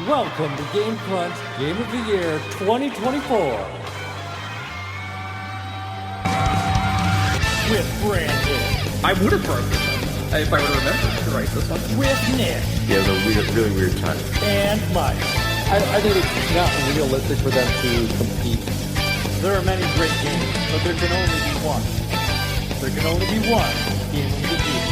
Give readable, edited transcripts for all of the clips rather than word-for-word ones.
Welcome to Game Crunch Game of the Year 2024 with Brandon. I would have broken them if I would have remembered to write this one. With Nick. Yeah, it was a really weird time. And Mike. I think it's not realistic for them to compete. There are many great games, but there can only be one. There can only be one Game of the Year.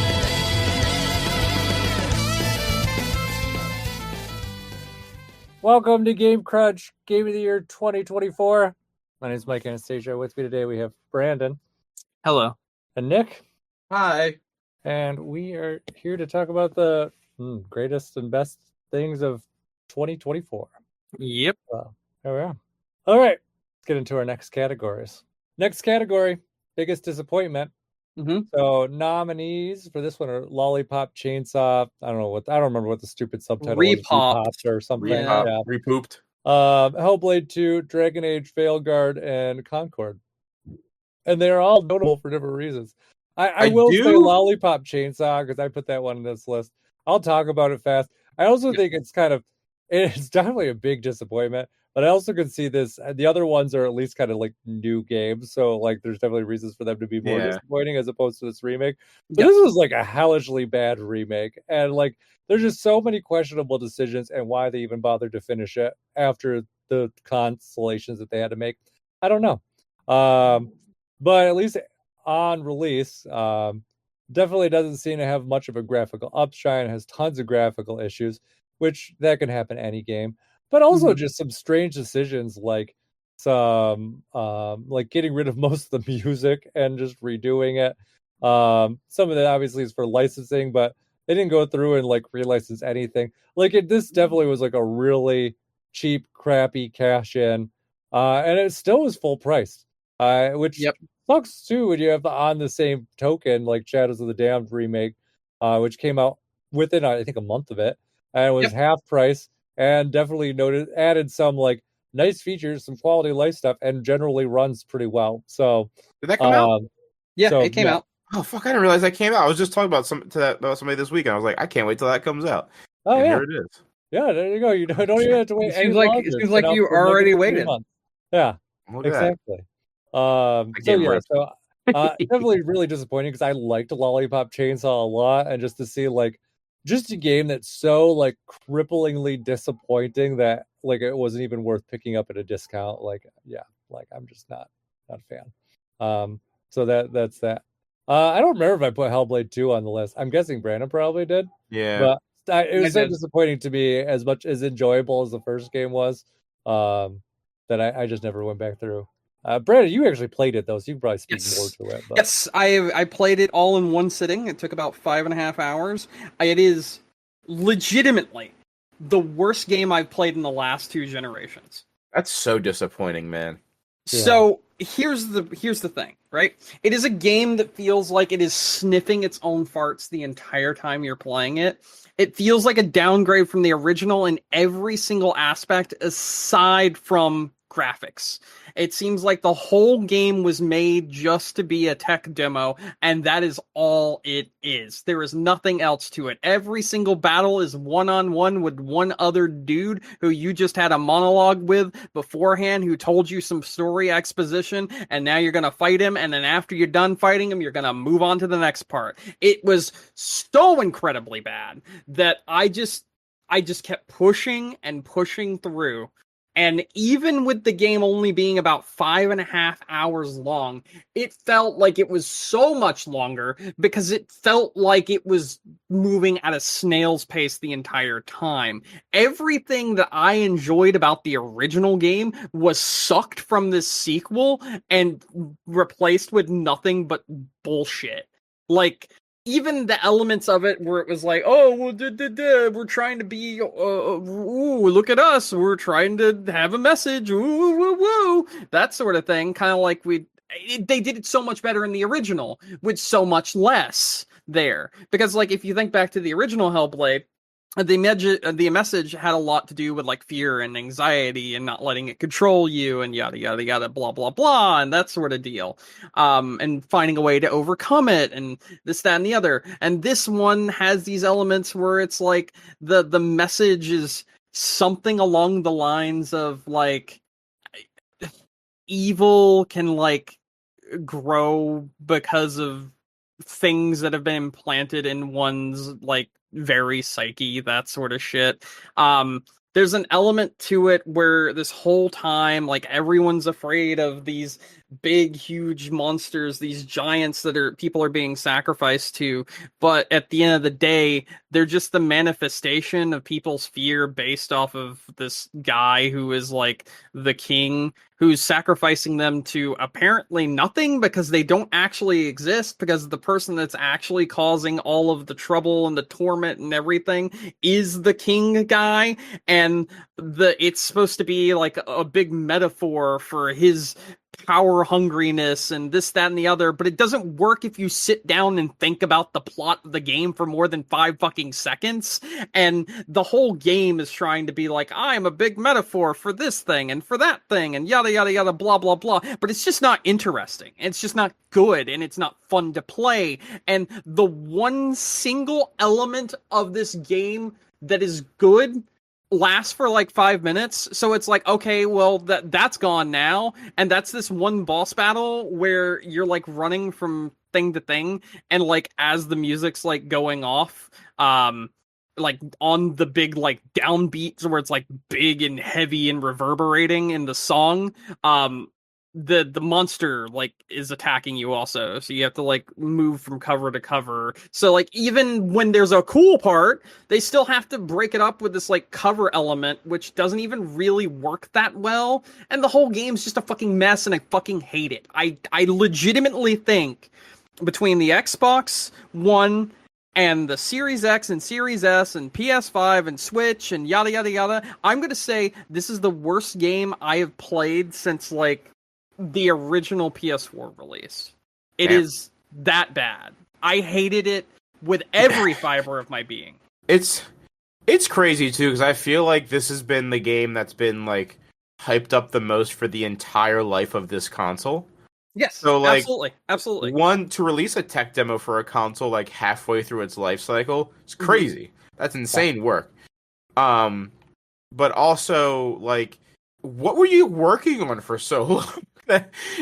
Welcome to Game Crunch Game of the Year 2024. My name is Mike Anastasia. With me today we have Brandon. Hello. And Nick. Hi. And we are here to talk about the greatest and best things of 2024. Yep. There we are. All right. Let's get into our next categories. Next category, biggest disappointment. Mm-hmm. So nominees for this one are Lollipop Chainsaw. I don't remember what the stupid subtitle was. Repopped or something. Yeah. Repooped. Hellblade 2, Dragon Age, Veilguard, and Concord. And they're all notable for different reasons. I will say Lollipop Chainsaw because I put that one in this list. I'll talk about it fast. I also think it's definitely a big disappointment, but I also can see this. The other ones are at least kind of like new games. So like there's definitely reasons for them to be more disappointing as opposed to this remake. But this was like a hellishly bad remake. And like there's just so many questionable decisions and why they even bothered to finish it after the constellations that they had to make. I don't know. But at least on release, definitely doesn't seem to have much of a graphical upshine, has tons of graphical issues, which that can happen any game, but also just some strange decisions like some like getting rid of most of the music and just redoing it. Some of that obviously is for licensing, but they didn't go through and like relicense anything. Like this definitely was like a really cheap, crappy cash in, and it still was full price, which sucks too when you have on the same token like Shadows of the Damned remake, which came out within I think a month of it, and it was half price and definitely added some like nice features, some quality of life stuff, and generally runs pretty well. So did that come out? Yeah, it came out. Oh fuck! I didn't realize that came out. I was just talking about somebody this week, and I was like, I can't wait till that comes out. Oh and yeah, here it is. Yeah, there you go. You don't even have to wait. It seems like you already waited. Yeah, Exactly. Definitely really disappointing because I liked Lollipop Chainsaw a lot, and just to see like just a game that's so like cripplingly disappointing that like it wasn't even worth picking up at a discount. Like I'm just not a fan. So that's that. I don't remember if I put Hellblade 2 on the list. I'm guessing Brandon probably did. Yeah, but it was so disappointing to me, as much as enjoyable as the first game was, that I just never went back through. Brandon, you actually played it though, so you can probably speak more to it. But. Yes, I played it all in one sitting. It took about 5.5 hours. It is legitimately the worst game I've played in the last 2 generations. that's so disappointing, man. So here's the thing, right? It is a game that feels like it is sniffing its own farts the entire time you're playing it. It feels like a downgrade from the original in every single aspect aside from graphics. It seems like the whole game was made just to be a tech demo, and that is all it is. There is nothing else to it. Every single battle is one-on-one with one other dude who you just had a monologue with beforehand, who told you some story exposition, and now you're going to fight him, and then after you're done fighting him, you're going to move on to the next part. It was so incredibly bad that I just kept pushing and pushing through. And even with the game only being about 5.5 hours long, it felt like it was so much longer because it felt like it was moving at a snail's pace the entire time. Everything that I enjoyed about the original game was sucked from this sequel and replaced with nothing but bullshit. Like, even the elements of it where it was like, oh, well, we're trying to be, ooh, look at us, we're trying to have a message, ooh, woo, woo, that sort of thing. Kind of like they did it so much better in the original with so much less there. Because, like, if you think back to the original Hellblade, the message had a lot to do with like fear and anxiety and not letting it control you and yada yada yada blah blah blah and that sort of deal, and finding a way to overcome it and this, that, and the other. And this one has these elements where it's like the message is something along the lines of like evil can like grow because of things that have been implanted in one's like very psyche, that sort of shit. There's an element to it where this whole time, like, everyone's afraid of these big, huge monsters, these giants that people are being sacrificed to. But at the end of the day, they're just the manifestation of people's fear based off of this guy who is like the king, who's sacrificing them to apparently nothing because they don't actually exist, because the person that's actually causing all of the trouble and the torment and everything is the king guy. And it's supposed to be like a big metaphor for his power hungriness and this, that, and the other, but it doesn't work if you sit down and think about the plot of the game for more than 5 fucking seconds. And the whole game is trying to be like, I'm a big metaphor for this thing and for that thing and yada yada yada blah blah blah, but it's just not interesting. It's just not good, and it's not fun to play. And the one single element of this game that is good lasts for like 5 minutes, so it's like, okay, well, that's gone now. And that's this one boss battle where you're like running from thing to thing, and like as the music's like going off, like on the big like downbeats where it's like big and heavy and reverberating in the song, the monster like is attacking you also, so you have to like move from cover to cover. So like even when there's a cool part, they still have to break it up with this like cover element, which doesn't even really work that well. And the whole game's just a fucking mess, and I fucking hate it. I legitimately think between the Xbox One and the Series X and Series S and PS5 and Switch and yada yada yada, I'm gonna say this is the worst game I have played since like the original PS4 release. It is that bad. I hated it with every fiber of my being. It's crazy too, because I feel like this has been the game that's been like hyped up the most for the entire life of this console. Yes, so like absolutely. One, to release a tech demo for a console like halfway through its life cycle, it's crazy. That's insane work. But also, like, what were you working on for so long?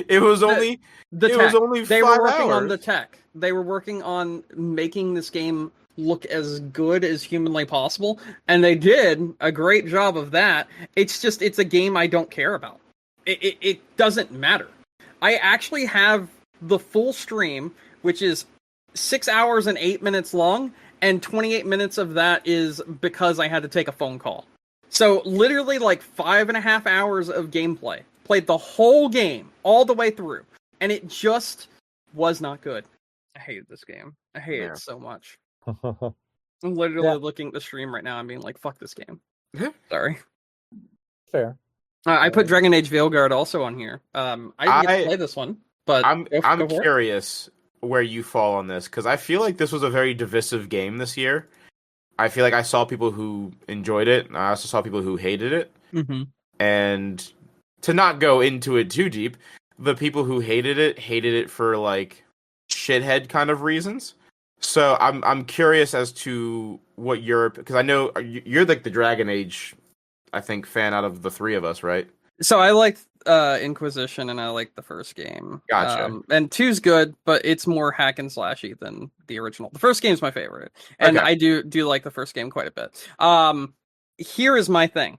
It was only the it tech. was only 5 they were working hours. on the tech. They were working on making this game look as good as humanly possible, and they did a great job of that. It's just, it's a game I don't care about. It doesn't matter. I actually have the full stream, which is 6 hours and 8 minutes long, and 28 minutes of that is because I had to take a phone call. So literally like 5.5 hours of gameplay. Played the whole game all the way through, and it just was not good. I hated this game. I hate it so much. I'm literally looking at the stream right now and being like, fuck this game. Sorry. Fair. I put Dragon Age Veilguard also on here. I didn't get to play this one, but I'm curious where you fall on this, because I feel like this was a very divisive game this year. I feel like I saw people who enjoyed it, and I also saw people who hated it. Mm-hmm. And to not go into it too deep, the people who hated it for like shithead kind of reasons. So I'm curious as to what because I know you're like the Dragon Age, I think, fan out of the 3 of us, right? So I like Inquisition, and I like the first game. Gotcha. And 2's good, but it's more hack and slashy than the original. The first game's my favorite, and I do like the first game quite a bit. Here is my thing.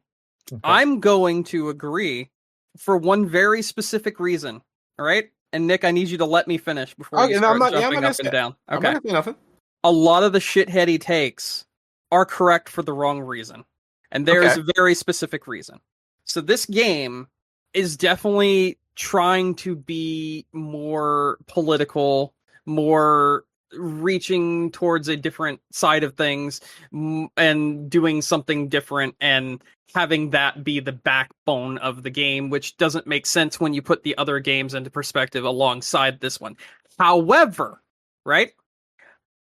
Okay. I'm going to agree for one very specific reason. All right, and Nick, I need you to let me finish before you start jumping up and down. Okay. I'm not gonna say nothing. A lot of the shithead he takes are correct for the wrong reason, and there is a very specific reason. So this game is definitely trying to be more political, more reaching towards a different side of things, and doing something different, and having that be the backbone of the game, which doesn't make sense when you put the other games into perspective alongside this one. However, right?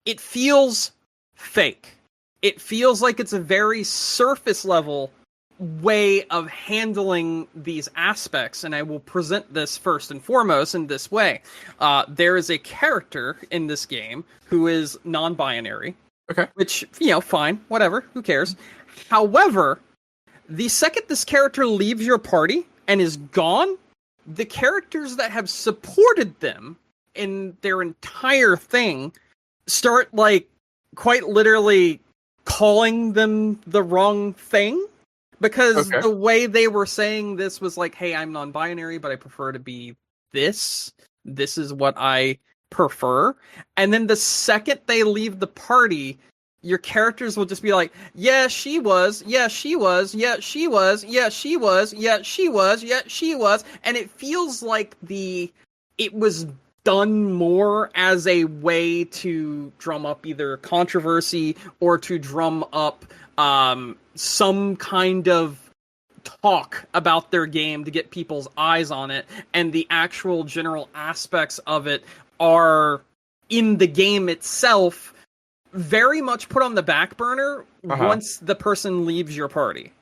It feels fake. It feels like it's a very surface level way of handling these aspects, and I will present this first and foremost in this way. There is a character in this game who is non-binary. Okay. Which, fine, whatever, who cares? However, The second this character leaves your party and is gone, the characters that have supported them in their entire thing start, like, quite literally calling them the wrong thing. Because the way they were saying this was like, hey, I'm non-binary, but I prefer to be this. This is what I prefer. And then the second they leave the party, your characters will just be like, yeah, she was, yeah, she was, yeah, she was, yeah, she was, yeah, she was, yeah, she was. And it feels like it was done more as a way to drum up either controversy or to drum up some kind of talk about their game to get people's eyes on it, and the actual general aspects of it are in the game itself very much put on the back burner once the person leaves your party.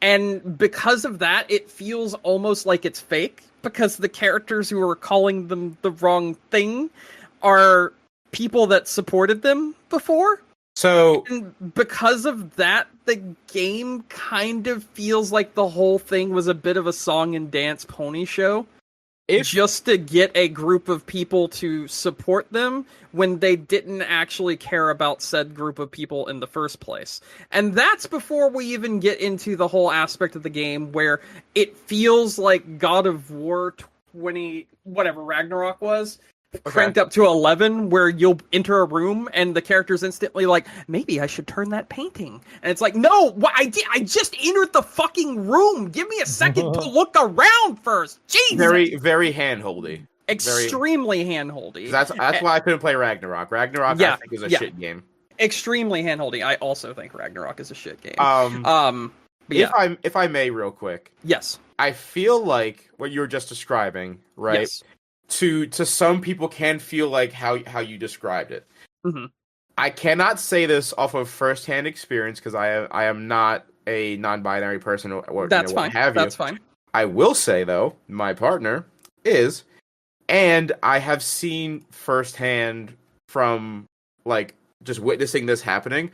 And because of that, it feels almost like it's fake, because the characters who are calling them the wrong thing are people that supported them before. So, and because of that, the game kind of feels like the whole thing was a bit of a song and dance pony show. Just to get a group of people to support them when they didn't actually care about said group of people in the first place. And that's before we even get into the whole aspect of the game where it feels like God of War 20, whatever Ragnarok was, cranked up to 11, where you'll enter a room and the character's instantly like, maybe I should turn that painting. And it's like, no, I just entered the fucking room. Give me a second to look around first. Jesus. Very, very handholdy. Extremely handholdy. That's why I couldn't play Ragnarok. Ragnarok, I think, is a shit game. Extremely handholdy. I also think Ragnarok is a shit game. If I may, real quick. Yes. I feel like what you were just describing, right? Yes. To some people can feel like how you described it. Mm-hmm. I cannot say this off of firsthand experience because I am not a non-binary person or that's fine. What have you. That's fine. I will say though, my partner is, and I have seen firsthand from like just witnessing this happening,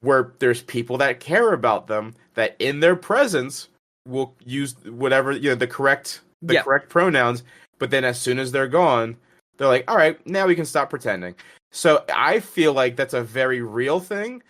where there's people that care about them that in their presence will use whatever the correct pronouns. But then as soon as they're gone, they're like, all right, now we can stop pretending. So I feel like that's a very real thing.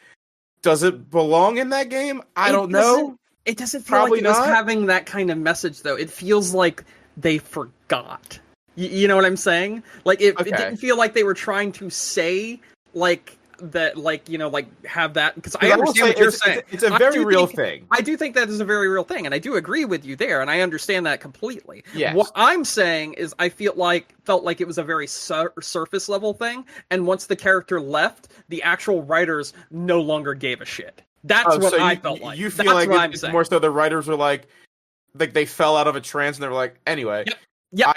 Does it belong in that game? I don't know. It doesn't feel like it was having that kind of message, though. It feels like they forgot. You know what I'm saying? Like, it didn't feel like they were trying to say, like, that, like, like have that, because I understand what you're saying. It's a very real thing. I do think that is a very real thing, and I do agree with you there, and I understand that completely. Yes. What I'm saying is I felt like it was a very surface level thing, and once the character left, the actual writers no longer gave a shit. That's what I felt like. You feel like it's more so the writers were like they fell out of a trance and they were like, anyway. Yep. Yeah,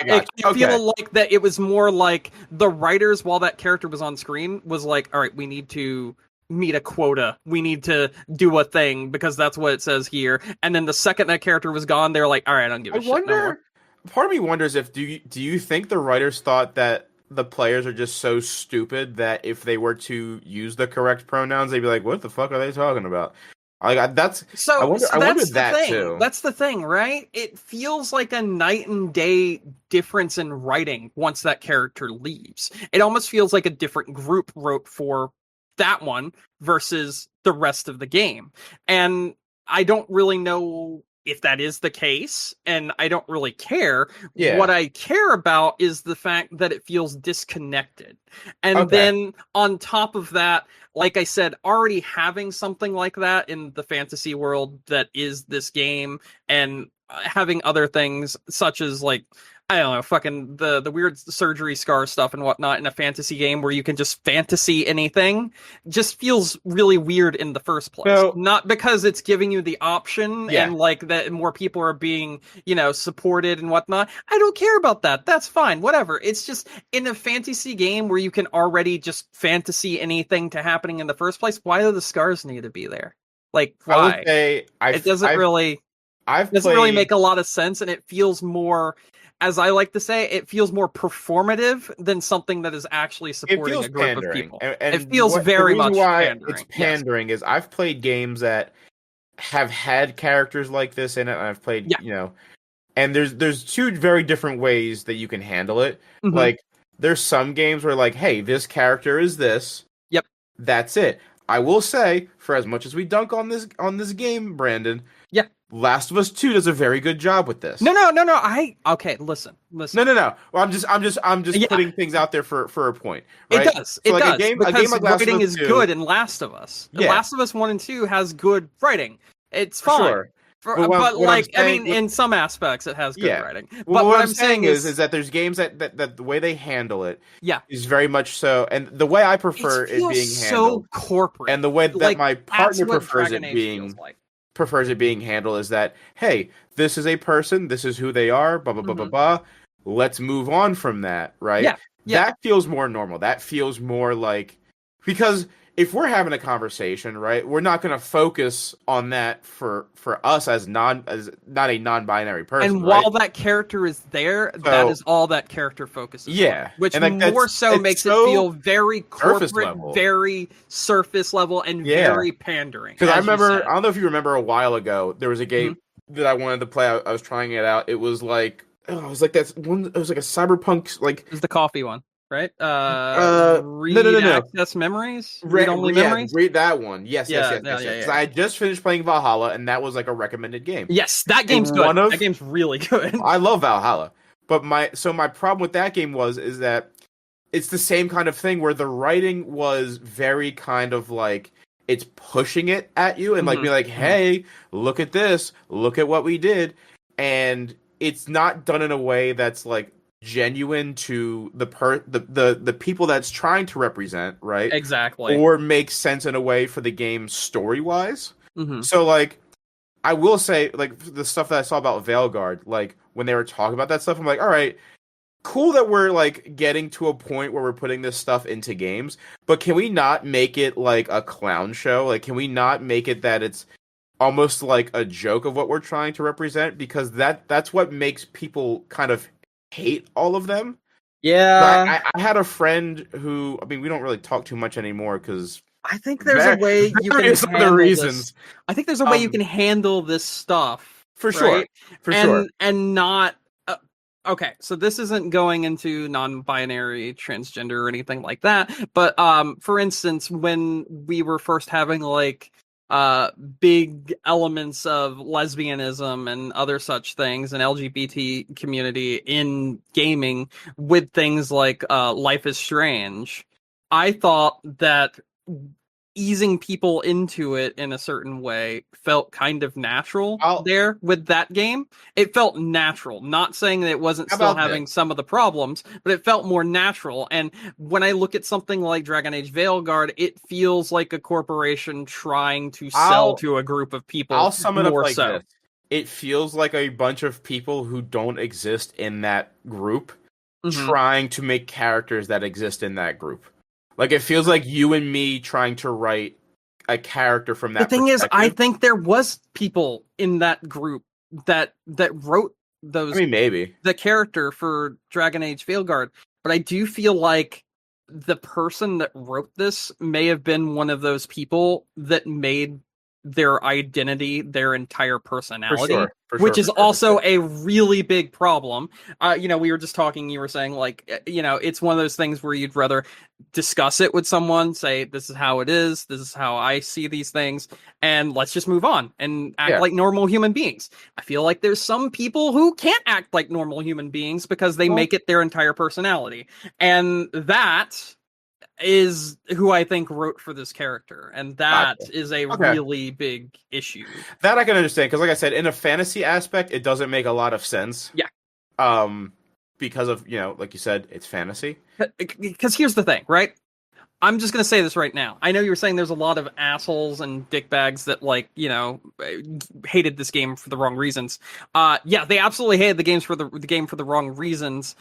I feel like that it was more like the writers, while that character was on screen, was like, all right, we need to meet a quota. We need to do a thing because that's what it says here. And then the second that character was gone, they're like, all right, I don't give a shit no more. Part of me wonders if, do you think the writers thought that the players are just so stupid that if they were to use the correct pronouns, they'd be like, what the fuck are they talking about? I wonder that too. That's the thing, right? It feels like a night and day difference in writing once that character leaves. It almost feels like a different group wrote for that one versus the rest of the game. And I don't really know if that is the case, and I don't really care. Yeah. What I care about is the fact that it feels disconnected. And then on top of that, like I said, already having something like that in the fantasy world that is this game, and having other things such as, like, I don't know, fucking the weird surgery scar stuff and whatnot in a fantasy game where you can just fantasy anything, just feels really weird in the first place. So, not because it's giving you the option and like that more people are being, supported and whatnot. I don't care about that. That's fine. Whatever. It's just in a fantasy game where you can already just fantasy anything to happening in the first place. Why do the scars need to be there? Like, why? I would say it doesn't really make a lot of sense, and it feels more, as I like to say, it feels more performative than something that is actually supporting a group pandering. of people. And it feels very much why pandering. It's pandering is I've played games that have had characters like this in it, and I've played, Yeah. you know, and there's two very different ways that you can handle it. Mhm. Like, there's some games where like, hey, this character is this. Yep. That's it. I will say, for as much as we dunk on this game, Brandon. Yeah. Last of Us 2 does a very good job with this. No. Okay, listen. No. Well, I'm just Yeah. putting things out there for a point. Right? It does. So, It like, does. a game because like Last of writing Us is 2, good in Last of Us. Yeah. Last of Us 1 and 2 has good writing. It's For fine. sure. But what I'm like, I saying- mean, in some aspects, it has good Yeah. writing. Well, But what I'm saying is is that there's games that the way they handle it Yeah. is very much so, and the way I prefer it it feels being so handled, corporate. and the way that Like, my that's partner what prefers Dragon it Age being feels like. handled is that, hey, this is a person, this is who they are, blah blah blah blah blah. Let's move on from that, right? Yeah. That feels more normal. That feels more like, because if we're having a conversation, right, we're not going to focus on that for us as not a non-binary person. And right? while that character is there, that So- is all that character focuses Yeah. on. Which And, like, more it's makes so it feel very surface corporate, level. very surface level, and Yeah. very pandering. Because I as you remember, said. I don't know if you remember a while ago, there was a game that I wanted to play. I was trying it out. It was like, it was like that one. It was like a cyberpunk, like, It was the coffee one, right? Read no. Access Memories? Read Only Memories? read that one. Yes. Yeah. Because I had just finished playing Valhalla, and that was like a recommended game. Yes, that game's good. one of- That game's really good. I love Valhalla, but my problem with that game is that it's the same kind of thing where the writing was very kind of like, it's pushing it at you and like be like, hey, look at this, look at what we did, and it's not done in a way that's like genuine to the people that's trying to represent, right? Exactly. Or makes sense in a way for the game story wise. Mm-hmm. So like, I will say, like, the stuff that I saw about Veilguard, like when they were talking about that stuff, I'm like, all right, cool that we're like getting to a point where we're putting this stuff into games, but can we not make it like a clown show? Like, can we not make it that it's almost like a joke of what we're trying to represent? Because that's what makes people kind of hate all of them. Yeah. I had a friend who, I mean, we don't really talk too much anymore because I think there's a way you can various handle other this. reasons. I think there's a way you can handle this stuff. For sure. Right? For sure. And not okay, so this isn't going into non-binary, transgender, or anything like that. But for instance, when we were first having like big elements of lesbianism and other such things, and LGBT community in gaming with things like Life is Strange, I thought that easing people into it in a certain way felt kind of natural there with that game. It felt natural. Not saying that it wasn't still having some of the problems, but it felt more natural. And when I look at something like Dragon Age Veilguard, it feels like a corporation trying to sell to a group of people. I'll sum it up like so. this. It feels like a bunch of people who don't exist in that group trying to make characters that exist in that group. Like, it feels like you and me trying to write a character from that. The thing is, I think there was people in that group that wrote those. I mean, maybe the character for Dragon Age Veilguard, but I do feel like the person that wrote this may have been one of those people that made their identity their entire personality, which is also a really big problem. We were just talking, you were saying like, it's one of those things where you'd rather discuss it with someone, say, this is how it is, this is how I see these things, and let's just move on and act like normal human beings. I feel like there's some people who can't act like normal human beings because they make it their entire personality. And that is who I think wrote for this character, and that is a really big issue. That I can understand, because like I said, in a fantasy aspect, it doesn't make a lot of sense. Yeah. Because of, like you said, it's fantasy. Because here's the thing, right? I'm just going to say this right now. I know you were saying there's a lot of assholes and dickbags that, like, hated this game for the wrong reasons. Yeah, they absolutely hated the game for the wrong reasons.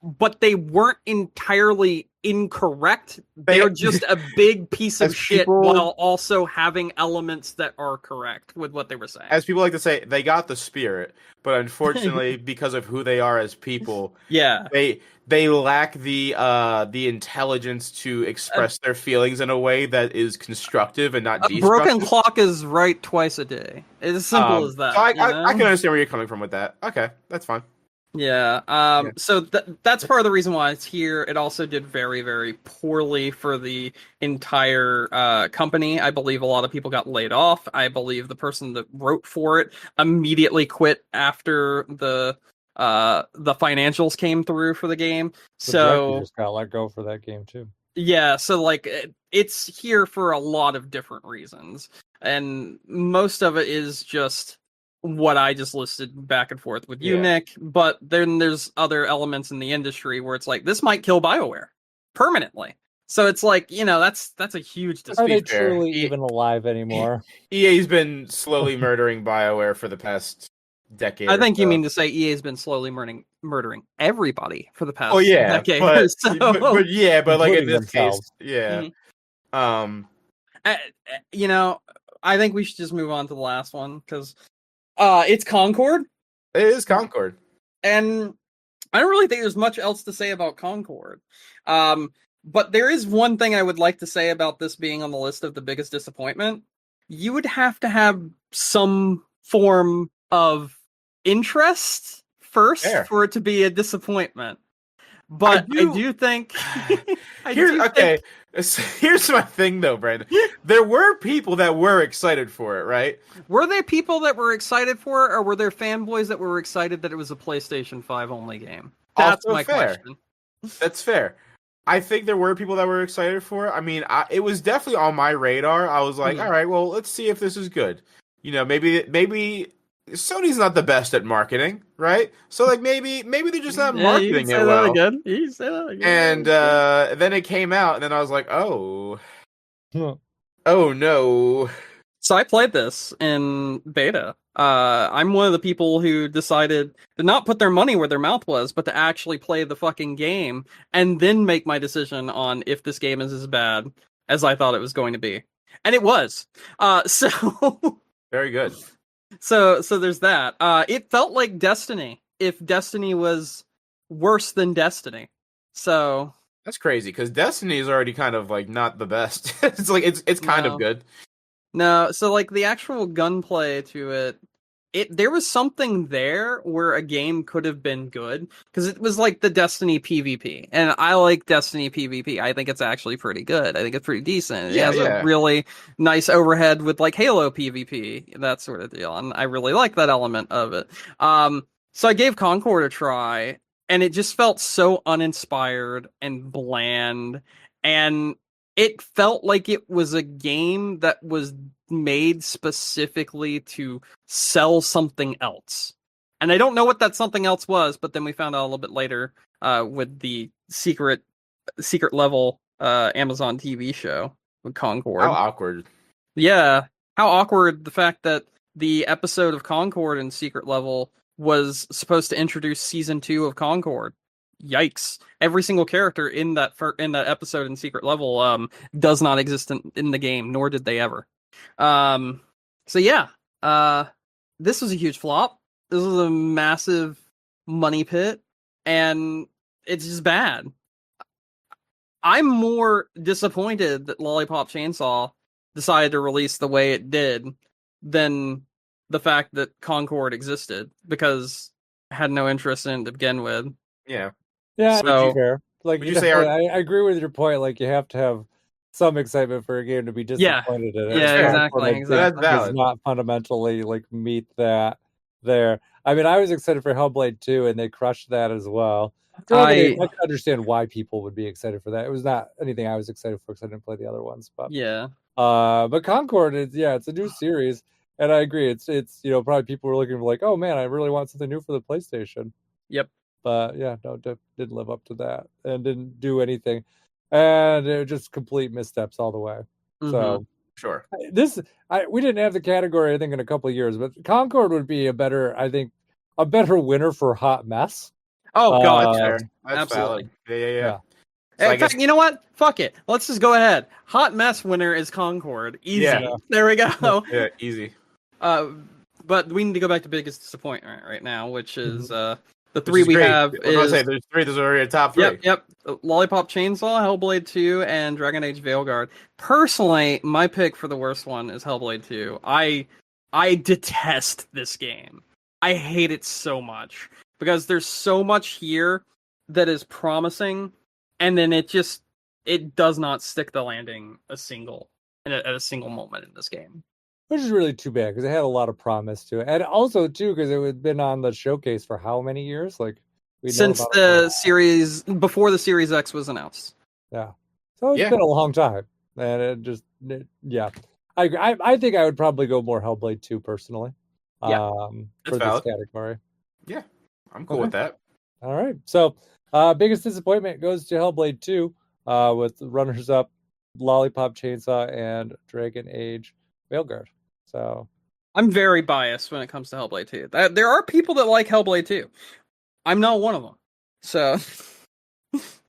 but they weren't entirely incorrect. They're just a big piece of shit while also having elements that are correct with what they were saying. As people like to say, they got the spirit, but unfortunately, because of who they are as people, they lack the intelligence to express their feelings in a way that is constructive and not destructive. A broken clock is right twice a day. It's as simple as that. So I can understand where you're coming from with that. Okay, that's fine. Yeah. So that's part of the reason why it's here. It also did very, very poorly for the entire company. I believe a lot of people got laid off. I believe the person that wrote for it immediately quit after the financials came through for the game. So just got let go for that game too. Yeah. So like it's here for a lot of different reasons, and most of it is just what I just listed back and forth with you, Nick, but then there's other elements in the industry where it's like, this might kill BioWare permanently. So it's like, that's a huge dispute. Are they truly even alive anymore? EA's been slowly murdering BioWare for the past decade. I think you mean to say EA's been slowly murdering everybody for the past decade. But, so. but like in this case, I think we should just move on to the last one, because it's Concord. It is Concord. And I don't really think there's much else to say about Concord. But there is one thing I would like to say about this being on the list of the biggest disappointment. You would have to have some form of interest first for it to be a disappointment. But I do think... Here's my thing, though, Brandon. There were people that were excited for it, right? Were there people that were excited for it, or were there fanboys that were excited that it was a PlayStation 5 only game? That's also my question. That's fair. I think there were people that were excited for it. I mean, it was definitely on my radar. I was like, all right, well, let's see if this is good. Maybe Sony's not the best at marketing, right? So like maybe they're just not marketing it well. You say that again. And then it came out, and then I was like, oh no. So I played this in beta. I'm one of the people who decided to not put their money where their mouth was, but to actually play the fucking game and then make my decision on if this game is as bad as I thought it was going to be. And it was. So very good. So there's that. It felt like Destiny, if Destiny was worse than Destiny. So that's crazy, because Destiny is already kind of like not the best. It's like it's kind of good. No, so like the actual gunplay to it, there was something there where a game could have been good, because it was like the Destiny PvP, and I like Destiny PvP. I think it's actually pretty good. I think it's pretty decent. It has a really nice overhead with like Halo PvP, that sort of deal, and I really like that element of it. So I gave Concord a try, and it just felt so uninspired and bland, and it felt like it was a game that was made specifically to sell something else. And I don't know what that something else was, but then we found out a little bit later with the secret level Amazon TV show with Concord. How awkward. Yeah. How awkward the fact that the episode of Concord in Secret Level was supposed to introduce season 2 of Concord. Yikes. Every single character in that episode in Secret Level does not exist in the game, nor did they ever. So yeah, this was a huge flop. This was a massive money pit, and it's just bad. I'm more disappointed that Lollipop Chainsaw decided to release the way it did than the fact that Concord existed, because I had no interest in it to begin with. Yeah. Yeah, so, fair. Like, would you say I agree with your point. Like, you have to have some excitement for a game to be disappointed in it. Yeah, exactly. That's valid. Does not fundamentally like meet that there. I mean, I was excited for Hellblade 2, and they crushed that as well. I can understand why people would be excited for that. It was not anything I was excited for because I didn't play the other ones. But yeah. But Concord is it's a new series, and I agree. It's probably people were looking for like, oh man, I really want something new for the PlayStation. Yep. But yeah, no, didn't live up to that and didn't do anything, and it was just complete missteps all the way. Mm-hmm. So sure, we didn't have the category I think in a couple of years, but Concord would be a better winner for hot mess. Oh god, Fair. That's absolutely. valid. Yeah. Yeah. So In fact, you know what? Fuck it. Let's just go ahead. Hot mess winner is Concord. Easy. Yeah. There we go. Yeah, easy. But we need to go back to biggest disappointment right now, which is the Which three is we great. have I was gonna is say there's three. There's already a top three. Yep. Lollipop Chainsaw, Hellblade 2, and Dragon Age Veilguard. Personally, my pick for the worst one is Hellblade 2. I detest this game. I hate it so much because there's so much here that is promising, and then it does not stick the landing at a single moment in this game. Which is really too bad because it had a lot of promise to it, and also too because it had been on the showcase for how many years? Like Since the series before the Series X was announced. Yeah, so it's been a long time, and yeah. I think I would probably go more Hellblade 2 personally. Yeah, for this category. Yeah, I'm cool with that. All right, so biggest disappointment goes to Hellblade 2, with runners up Lollipop Chainsaw and Dragon Age Veilguard. So I'm very biased when it comes to Hellblade 2. There are people that like Hellblade 2. I'm not one of them. So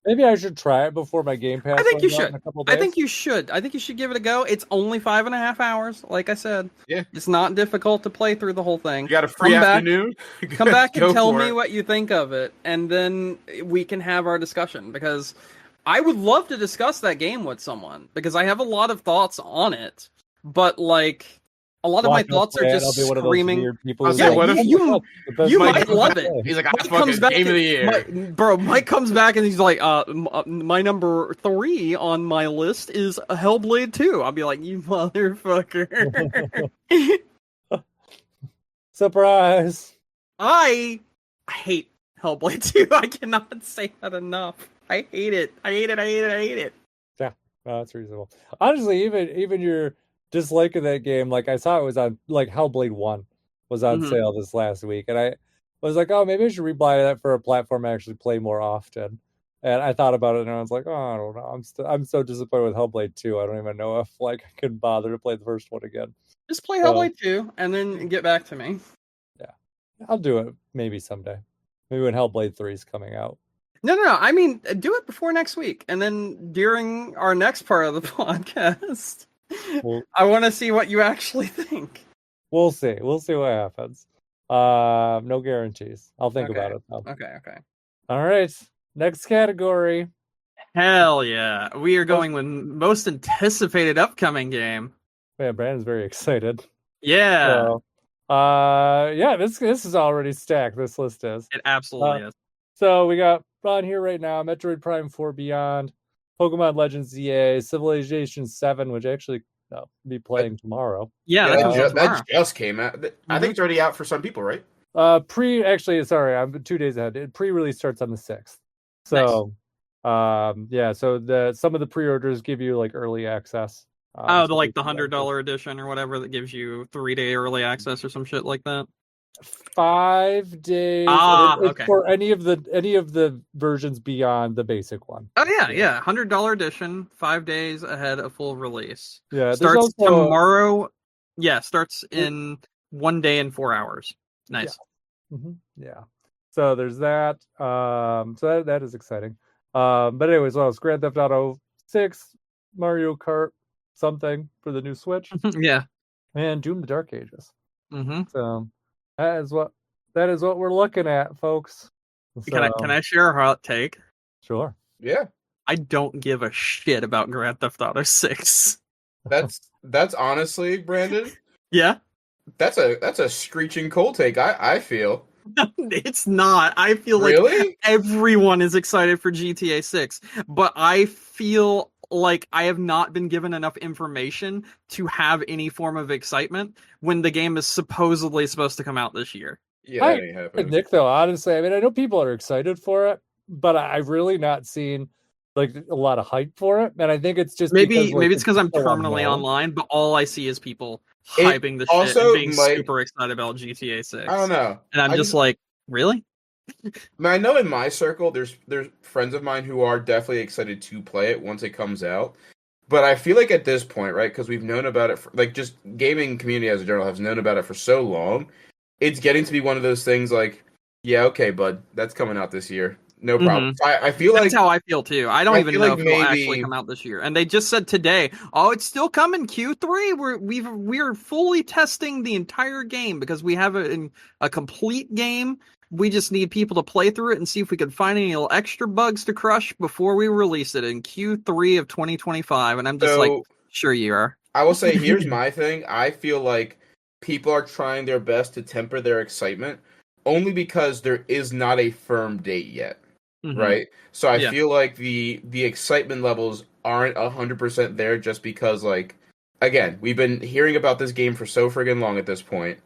maybe I should try it before my Game Pass. I think you runs out should. in a couple days. I think you should. I think you should give it a go. It's only 5.5 hours, like I said. Yeah. It's not difficult to play through the whole thing. You got a free afternoon. Come back and tell me it. what you think of it, and then we can have our discussion, because I would love to discuss that game with someone, because I have a lot of thoughts on it, but like a lot of my thoughts are just screaming. You might love it. He's like, I Mike fucking game of the year. Mike comes back and he's like, my number 3 on my list is Hellblade 2. I'll be like, you motherfucker. Surprise. I hate Hellblade 2. I cannot say that enough. I hate it. I hate it. Yeah, that's reasonable. Honestly, even your dislike of that game, like I saw it was on, like Hellblade 1 was on sale this last week, and I was like, oh, maybe I should rebuy that for a platform I actually play more often. And I thought about it, and I was like, oh, I don't know. I'm so disappointed with Hellblade 2. I don't even know if like I can bother to play the first one again. Just play Hellblade 2 and then get back to me. Yeah, I'll do it maybe someday. Maybe when Hellblade 3 is coming out. No. I mean, do it before next week, and then during our next part of the podcast, I want to see what you actually think. We'll see. We'll see what happens. No guarantees. I'll think about it though. Okay. All right. Next category. Hell yeah. We are going with most anticipated upcoming game. Man, Brandon's very excited. Yeah. So, this is already stacked. This list is. It absolutely is. So we got on here right now Metroid Prime 4 Beyond, Pokemon Legends ZA, Civilization 7, which actually I'll be playing tomorrow. Yeah, that just came out. I think it's already out for some people, right? Sorry, I'm 2 days ahead. Pre-release starts on the 6th. So, nice. So some of the pre-orders give you like early access. The $100 edition or whatever that gives you 3-day early access or some shit like that. 5 days. Okay. For any of the versions beyond the basic one. Oh yeah. $100 edition, 5 days ahead of full release. Yeah, starts tomorrow. Yeah, starts in 1 day and 4 hours. Nice. Yeah. Yeah. So there's that. So that is exciting. But anyways, it's Grand Theft Auto 6, Mario Kart something for the new Switch. Yeah. And Doom: The Dark Ages. Mm-hmm. So that is what we're looking at, folks. So, can I share a hot take? Sure. Yeah. I don't give a shit about Grand Theft Auto 6. That's honestly, Brandon. Yeah. That's a screeching cold take. I feel. It's not. I feel like everyone is excited for GTA 6, but I feel like I have not been given enough information to have any form of excitement when the game is supposedly supposed to come out this year. Yeah, that ain't happening. Nick, though, honestly, I mean, I know people are excited for it, but I've really not seen like a lot of hype for it, and I think it's just maybe it's because I'm permanently online, but all I see is people hyping the shit and being super excited about GTA 6. I don't know, and I'm just like, really? I know in my circle, there's friends of mine who are definitely excited to play it once it comes out. But I feel like at this point, right, because we've known about it, just gaming community as a general has known about it for so long, it's getting to be one of those things like, Yeah, okay, bud. That's coming out this year. No problem. Mm-hmm. I feel That's like how I feel too. I don't even know like if it'll actually come out this year. And they just said today, oh, it's still coming Q3. We're fully testing the entire game because we have a complete game. We just need people to play through it and see if we can find any little extra bugs to crush before we release it in Q3 of 2025. And I'm just like, sure you are. I will say, here's my thing. I feel like people are trying their best to temper their excitement only because there is not a firm date yet. Right? So I feel like the excitement levels aren't 100% there just because, like, again, we've been hearing about this game for so friggin' long at this point,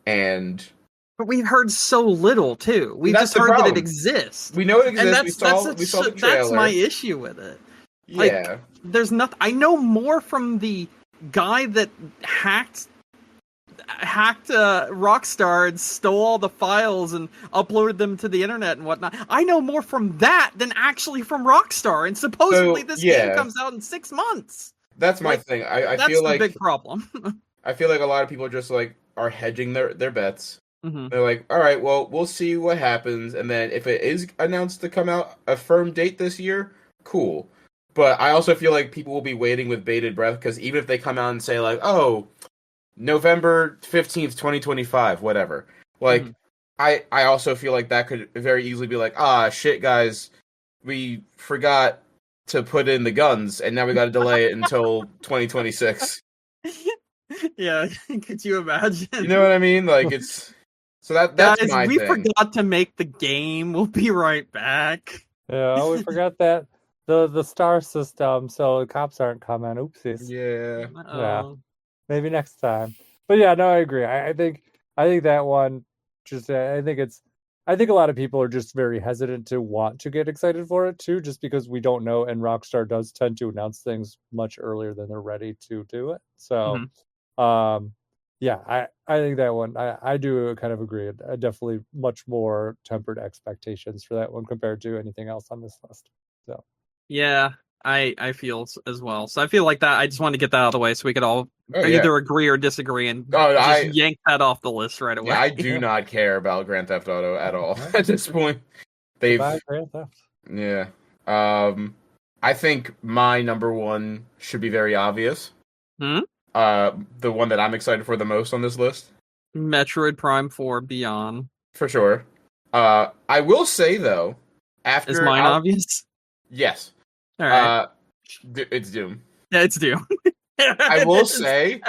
and but we've heard so little too. We've just heard that it exists. We know it exists. And we saw the trailer. That's my issue with it. Yeah. Like, there's nothing. I know more from the guy that hacked Rockstar and stole all the files and uploaded them to the internet and whatnot. I know more from that than actually from Rockstar, and supposedly this game comes out in 6 months. That's my thing. I that's feel the like big problem. I feel like a lot of people just like are hedging their bets. Mm-hmm. They're like, all right, well, we'll see what happens, and then if it is announced to come out a firm date this year, cool. But I also feel like people will be waiting with bated breath because even if they come out and say like, oh, November 15th, 2025, whatever. Like, I also feel like that could very easily be like, shit, guys, we forgot to put in the guns, and now we got to delay it until 2026. Yeah, could you imagine? You know what I mean? Like, it's... So that's guys, my we thing. forgot to make the game. We'll be right back. Yeah, we forgot that the star system, so the cops aren't coming. Oopsies. Yeah. Yeah. Maybe next time. But yeah, no, I agree. I think that one just I think a lot of people are just very hesitant to want to get excited for it too, just because we don't know, and Rockstar does tend to announce things much earlier than they're ready to do it. So yeah, I think that one I do kind of agree. I definitely much more tempered expectations for that one compared to anything else on this list. So yeah, I feel as well. So I feel like that I just wanted to get that out of the way so we could all either agree or disagree and just yank that off the list right away. Yeah, I do not care about Grand Theft Auto at all at this point. Goodbye, Grand Theft. Yeah. I think my number one should be very obvious. The one that I'm excited for the most on this list. Metroid Prime 4 Beyond. For sure. I will say though, after is mine obvious? Yes. All right. It's Doom. Yeah, it's Doom. I will say,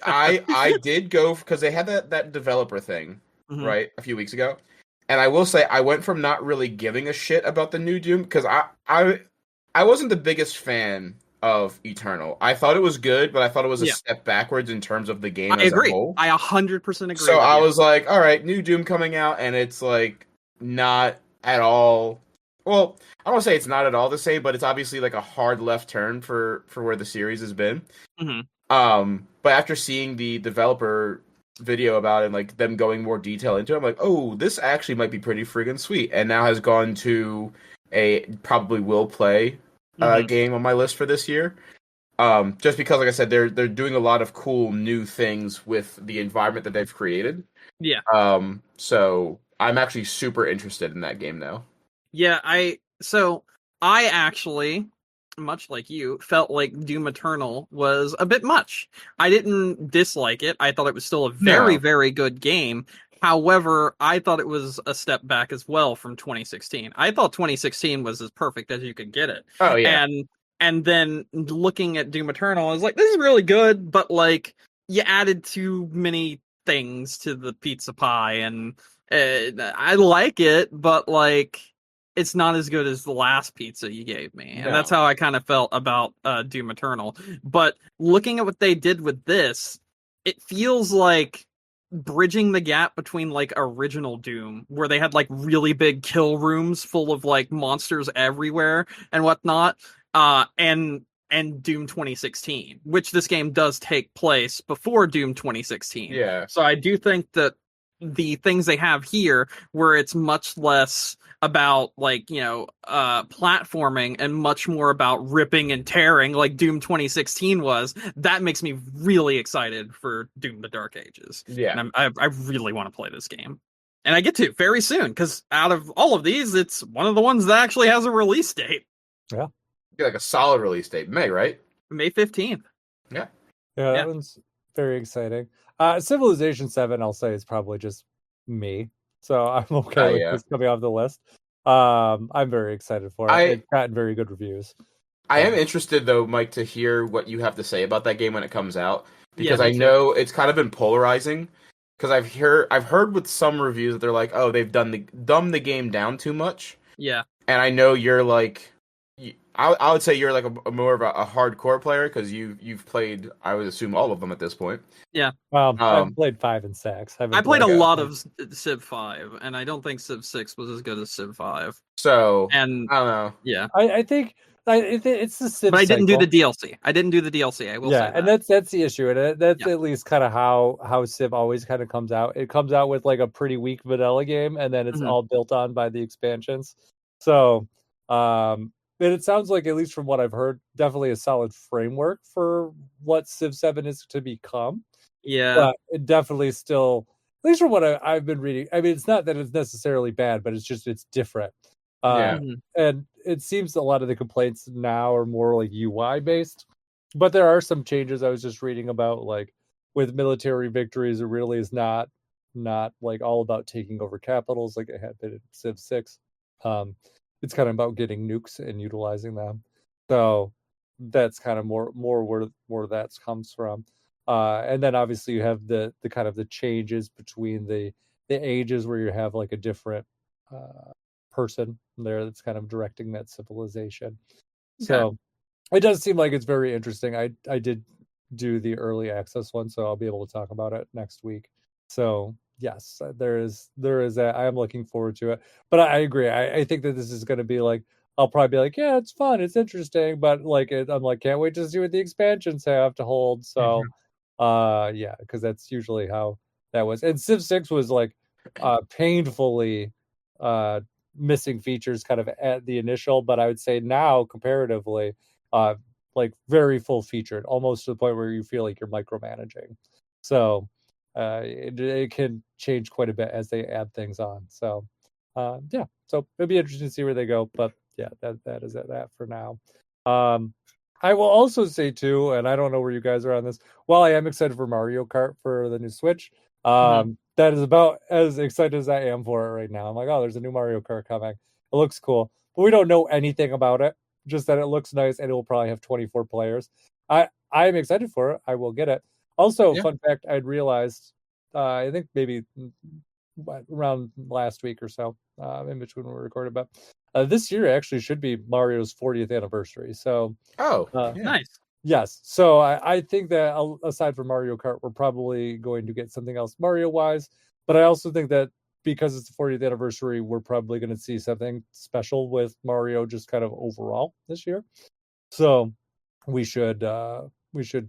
I did go because they had that developer thing right a few weeks ago, and I will say I went from not really giving a shit about the new Doom because I wasn't the biggest fan of Eternal. I thought it was good, but I thought it was a step backwards in terms of the game as a whole. I 100% agree. So I was like, all right, new Doom coming out, and it's like not at all. Well, I won't say it's not at all the same, but it's obviously like a hard left turn for where the series has been. But after seeing the developer video about it, and like them going more detail into it, I'm like, oh, this actually might be pretty friggin' sweet. And now has gone to a probably will play game on my list for this year. Just because, like I said, they're doing a lot of cool new things with the environment that they've created. Yeah. So I'm actually super interested in that game now. Yeah, I actually, much like you, felt like Doom Eternal was a bit much. I didn't dislike it. I thought it was still a very, very good game. However, I thought it was a step back as well from 2016. I thought 2016 was as perfect as you could get it. Oh, yeah. And then looking at Doom Eternal, I was like, this is really good, but like you added too many things to the pizza pie, and I like it, but like it's not as good as the last pizza you gave me. And that's how I kind of felt about Doom Eternal. But looking at what they did with this, it feels like bridging the gap between like original Doom, where they had like really big kill rooms full of like monsters everywhere and whatnot, and Doom 2016, which this game does take place before Doom 2016. Yeah. So I do think that the things they have here, where it's much less about like, you know, platforming and much more about ripping and tearing like Doom 2016 was, that makes me really excited for Doom the Dark Ages. Yeah. And I really want to play this game. And I get to very soon, because out of all of these, it's one of the ones that actually has a release date. Yeah. Like a solid release date, May, right? May 15th. Yeah, that one's very exciting. Civilization 7, I'll say, is probably just me. So I'm okay with this coming off the list. I'm very excited for it. It's gotten very good reviews. I am interested, though, Mike, to hear what you have to say about that game when it comes out. Because I know it's kind of been polarizing. Because I've heard with some reviews that they're like, oh, they've dumbed the game down too much. Yeah. And I know you're like, I would say you're like a more of a hardcore player because you've played, I would assume, all of them at this point. Yeah. I've played 5 and 6. I played a lot of Civ 5, and I don't think Civ 6 was as good as Civ 5. So, and I don't know. Yeah. I think it's the Civ. But I didn't do the DLC. I will say that. And that's the issue, and that's at least kind of how Civ always kind of comes out. It comes out with like a pretty weak vanilla game, and then it's all built on by the expansions. So, and it sounds like, at least from what I've heard, definitely a solid framework for what Civ 7 is to become. Yeah, but it definitely still, at least from what I've been reading, I mean, it's not that it's necessarily bad, but it's different. And it seems a lot of the complaints now are more like UI based, but there are some changes I was just reading about, like with military victories, it really is not like all about taking over capitals like it had been in Civ 6. It's kind of about getting nukes and utilizing them. So that's kind of more where that comes from. And then obviously you have the kind of the changes between the ages, where you have like a different person there that's kind of directing that civilization. Okay. So it does seem like it's very interesting. I did do the early access one, so I'll be able to talk about it next week. So yes, there is that. I am looking forward to it. But I agree. I think that this is going to be like, I'll probably be like, yeah, it's fun, it's interesting, but like I'm like, can't wait to see what the expansions have to hold. So yeah, because that's usually how that was. And Civ 6 was like painfully missing features kind of at the initial, but I would say now comparatively like very full featured, almost to the point where you feel like you're micromanaging. So it can change quite a bit as they add things on. So yeah, so it'll be interesting to see where they go, but yeah, that is that for now. I will also say too, and I don't know where you guys are on this, while I am excited for Mario Kart for the new Switch, that is about as excited as I am for it right now. I'm like, oh, there's a new Mario Kart coming. It looks cool. But we don't know anything about it, just that it looks nice and it will probably have 24 players. I'm excited for it. I will get it. Also, fun fact, I'd realized, I think maybe around last week or so, in between when we recorded, but this year actually should be Mario's 40th anniversary. So, nice. Yes. So I think that aside from Mario Kart, we're probably going to get something else Mario-wise. But I also think that because it's the 40th anniversary, we're probably going to see something special with Mario just kind of overall this year. So we should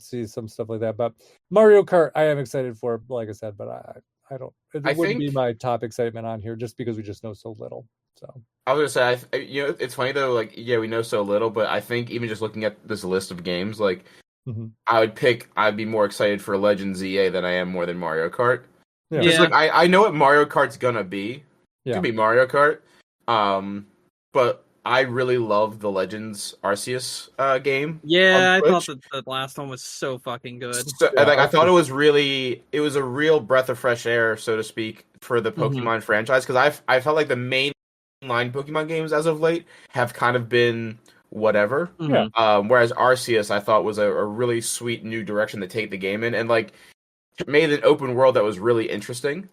see some stuff like that. But Mario Kart, I am excited for, like I said, but I don't. It wouldn't be my top excitement on here just because we just know so little. So I was gonna say, it's funny though. Like, yeah, we know so little, but I think even just looking at this list of games, like, I'd be more excited for Legend ZA than I am more than Mario Kart. Yeah. Just like I know what Mario Kart's gonna be. It's gonna be Mario Kart. But I really love the Legends Arceus game. Yeah, I thought the last one was so fucking good. So, I thought it was a real breath of fresh air, so to speak, for the Pokemon franchise, because I felt like the main line Pokemon games as of late have kind of been whatever. Whereas Arceus I thought was a really sweet new direction to take the game in, and like made an open world that was really interesting.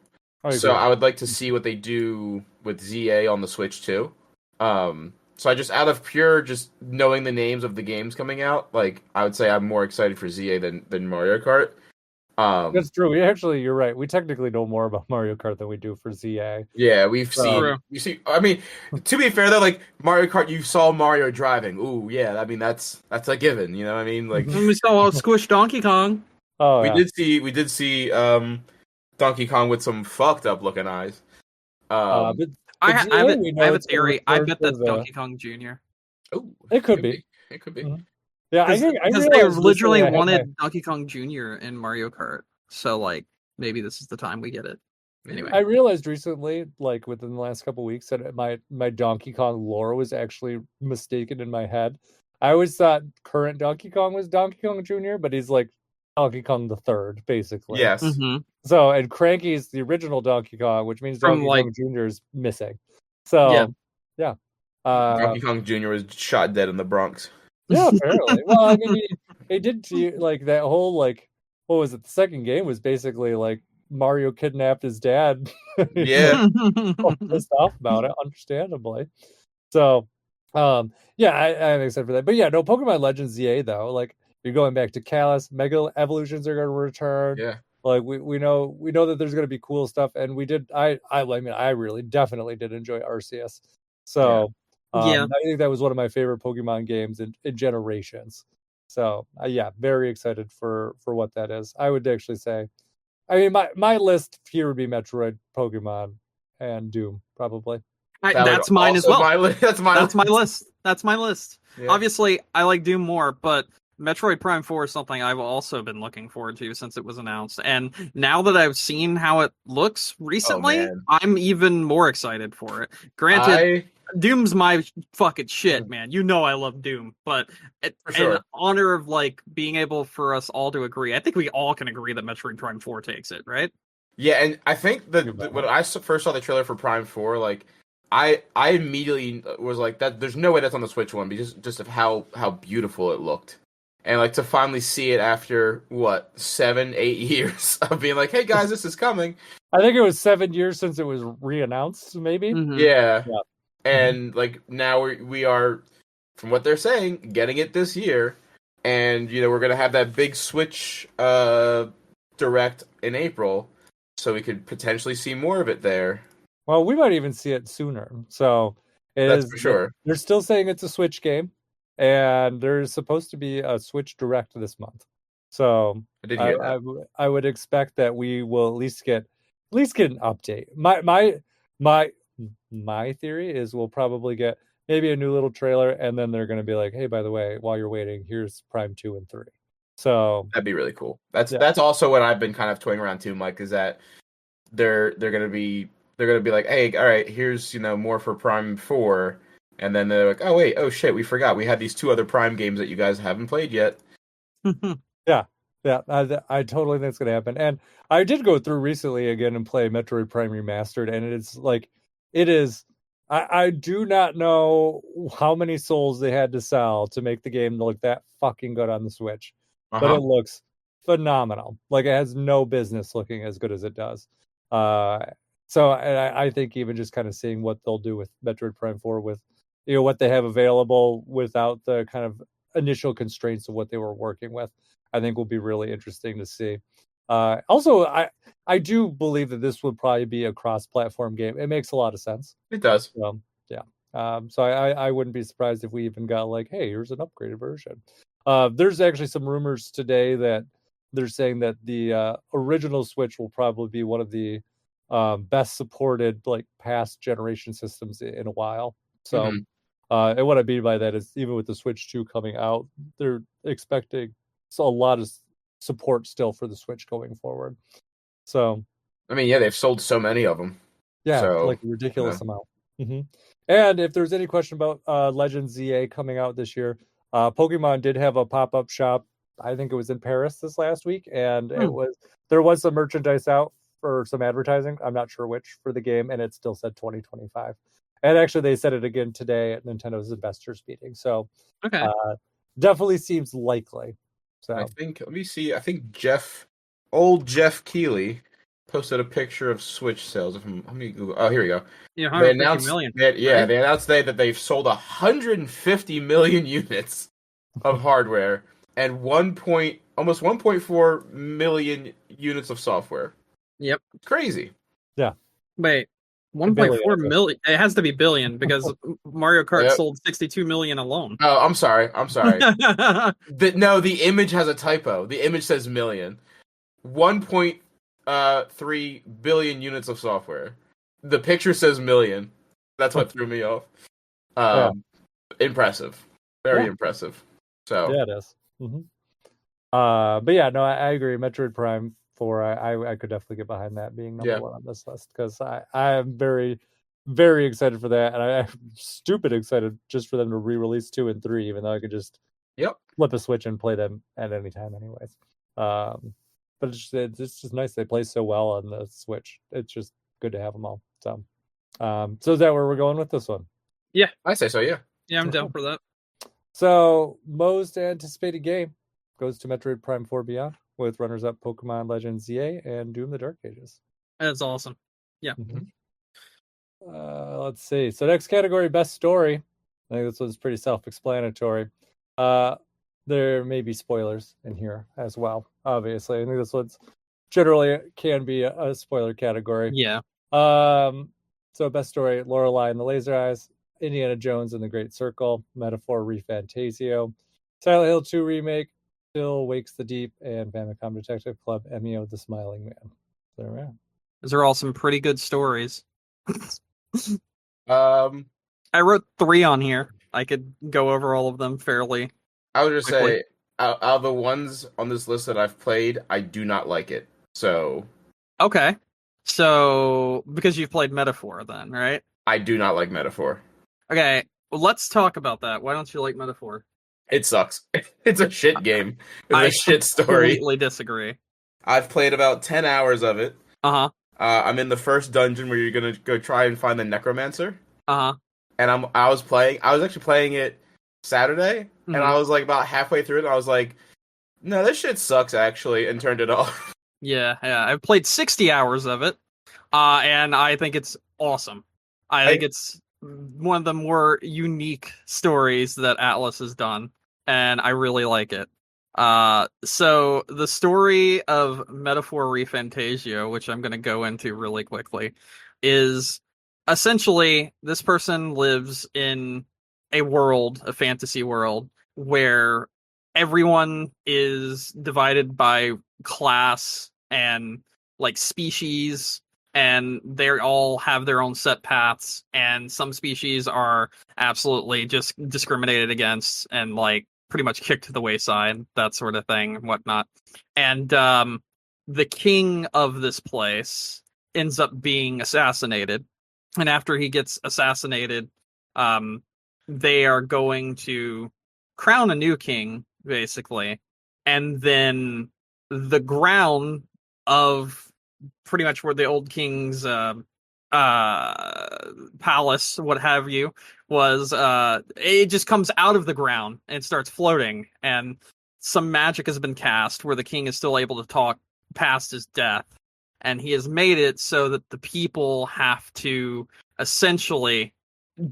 So I would like to see what they do with ZA on the Switch too. So I just, out of pure just knowing the names of the games coming out, like I would say I'm more excited for ZA than Mario Kart. That's true. You're right. We technically know more about Mario Kart than we do for ZA. Yeah, we see. I mean, to be fair though, like Mario Kart, you saw Mario driving. Ooh, yeah. I mean, that's a given. You know what I mean? Like we saw Squish Donkey Kong. Oh, we did see Donkey Kong with some fucked up looking eyes. But I have a theory. I bet that's Donkey Kong Jr. Oh, it could be. It could be. Mm-hmm. Yeah, because they literally wanted Donkey Kong Jr. in Mario Kart, so like maybe this is the time we get it. Anyway, I realized recently, like within the last couple of weeks, that my Donkey Kong lore was actually mistaken in my head. I always thought current Donkey Kong was Donkey Kong Jr., but he's like Donkey Kong the third, basically. Yes. mm-hmm. So, and Cranky is the original Donkey Kong, which means From, Donkey like- Kong Jr. is missing. So, yeah. Donkey Kong Jr. was shot dead in the Bronx. Yeah, apparently. Well, I mean, he did like that whole like what was it? The second game was basically like Mario kidnapped his dad. Yeah. Pissed off about it, understandably. So, yeah, I'm excited for that. But yeah, no, Pokemon Legends ZA though, like you're going back to Kalos, Mega Evolutions are going to return. Yeah. Like we know that there's going to be cool stuff, and we did. I mean, I really definitely did enjoy Arceus. So. Yeah. I think that was one of my favorite Pokemon games in generations. So yeah, very excited for what that is. I would actually say, I mean, my list here would be Metroid, Pokemon, and Doom probably. That's mine as well. That's my list. That's my list. Yeah. Obviously, I like Doom more, but Metroid Prime 4 is something I've also been looking forward to since it was announced. And now that I've seen how it looks recently, man. I'm even more excited for it. Granted, Doom's my fucking shit, man. You know I love Doom, but sure. in honor of like being able for us all to agree, I think we all can agree that Metroid Prime 4 takes it, right? Yeah, and I think that when I first saw the trailer for Prime 4, like I immediately was like, that there's no way that's on the Switch one because just of how beautiful it looked. And like to finally see it after what 7-8 years of being like, hey guys, this is coming. I think it was 7 years since it was re-announced, maybe. Mm-hmm. Yeah. Yeah. And like now we are, from what they're saying, getting it this year, and we're gonna have that big Switch direct in April, so we could potentially see more of it there. Well, we might even see it sooner. So That's for sure. They're still saying it's a Switch game, and there's supposed to be a Switch Direct this month. So I did hear that. I would expect that we will at least get an update. My theory is we'll probably get maybe a new little trailer, and then they're going to be like, hey, by the way, while you're waiting, here's Prime 2 and 3. So that'd be really cool. That's also what I've been kind of toying around too, Mike, is that they're gonna be like, hey, all right, here's more for Prime 4, and then they're like, oh shit, we forgot we had these 2 other Prime games that you guys haven't played yet. Yeah, I totally think it's going to happen. And I did go through recently again and play Metroid Prime Remastered, and it's like, it is, I do not know how many souls they had to sell to make the game look that fucking good on the Switch. But it looks phenomenal. Like, it has no business looking as good as it does. So I think even just kind of seeing what they'll do with Metroid Prime 4 with, what they have available without the kind of initial constraints of what they were working with, I think will be really interesting to see. Also, I do believe that this would probably be a cross-platform game. It makes a lot of sense. It does. Yeah. So I wouldn't be surprised if we even got like, hey, here's an upgraded version. There's actually some rumors today that they're saying that the original Switch will probably be one of the best supported like past generation systems in a while. So, and what I mean by that is even with the Switch 2 coming out, they're expecting a lot of support still for the Switch going forward. So, I mean, yeah, they've sold so many of them. Yeah, so, like a ridiculous amount. Mm-hmm. And if there's any question about Legends ZA coming out this year, Pokemon did have a pop-up shop. I think it was in Paris this last week, and there was some merchandise out for some advertising. I'm not sure which for the game, and it still said 2025. And actually, they said it again today at Nintendo's investors meeting. So, definitely seems likely. So let me see. I think old Jeff Keighley posted a picture of Switch sales. Let me Google. Oh, here we go. Yeah, they announced million. They announced today that they've sold 150 million units of hardware and almost 1.4 million units of software. Yep, crazy. Yeah. Wait, 1.4 million. It has to be billion because Mario Kart sold 62 million alone. Oh, I'm sorry. No, the image has a typo. The image says million. 1.3 billion units of software. The picture says million. That's what threw me off. Impressive. Very impressive. So yeah, it is. Mm-hmm. But yeah, no, I agree. Metroid Prime 4. I could definitely get behind that being number 1 on this list, because I am very, very excited for that, and I'm stupid excited just for them to re-release 2 and 3, even though I could just flip a switch and play them at any time anyways. But it's just nice. They play so well on the Switch. It's just good to have them all. So is that where we're going with this one? Yeah, I say so. Yeah, I'm down for that. So most anticipated game goes to Metroid Prime 4 Beyond, with runners-up Pokemon Legends ZA and Doom: The Dark Ages. That's awesome. Yeah. Let's see. So next category, best story. I think this one's pretty self-explanatory. There may be spoilers in here as well, obviously. I think this one's generally can be a spoiler category. Yeah. So best story, Lorelei and the Laser Eyes, Indiana Jones and the Great Circle, Metaphor ReFantasio, Silent Hill 2 Remake, Still Wakes the Deep, and Famicom Detective Club, Emio the Smiling Man. There we are. Those are all some pretty good stories. I wrote 3 on here. I could go over all of them fairly. I would just say, out of the ones on this list that I've played, I do not like it. So okay, so because you've played Metaphor, then, right? I do not like Metaphor. Okay, well, let's talk about that. Why don't you like Metaphor? It sucks. It's a shit game. It's a shit story. I completely disagree. I've played about 10 hours of it. I'm in the first dungeon where you're gonna go try and find the Necromancer. And I was actually playing it Saturday, and I was like about halfway through it, and I was like, no, this shit sucks actually, and turned it off. Yeah. I've played 60 hours of it, and I think it's awesome. I think it's one of the more unique stories that Atlus has done, and I really like it. So the story of Metaphor ReFantasio, which I'm going to go into really quickly, is essentially this person lives in a world, a fantasy world, where everyone is divided by class and like species, and they all have their own set paths, and some species are absolutely just discriminated against and like pretty much kicked to the wayside, that sort of thing and whatnot. And the king of this place ends up being assassinated, and after he gets assassinated, they are going to crown a new king, basically, and then the ground of pretty much where the old king's palace, what have you, was it just comes out of the ground and starts floating, and some magic has been cast where the king is still able to talk past his death, and he has made it so that the people have to essentially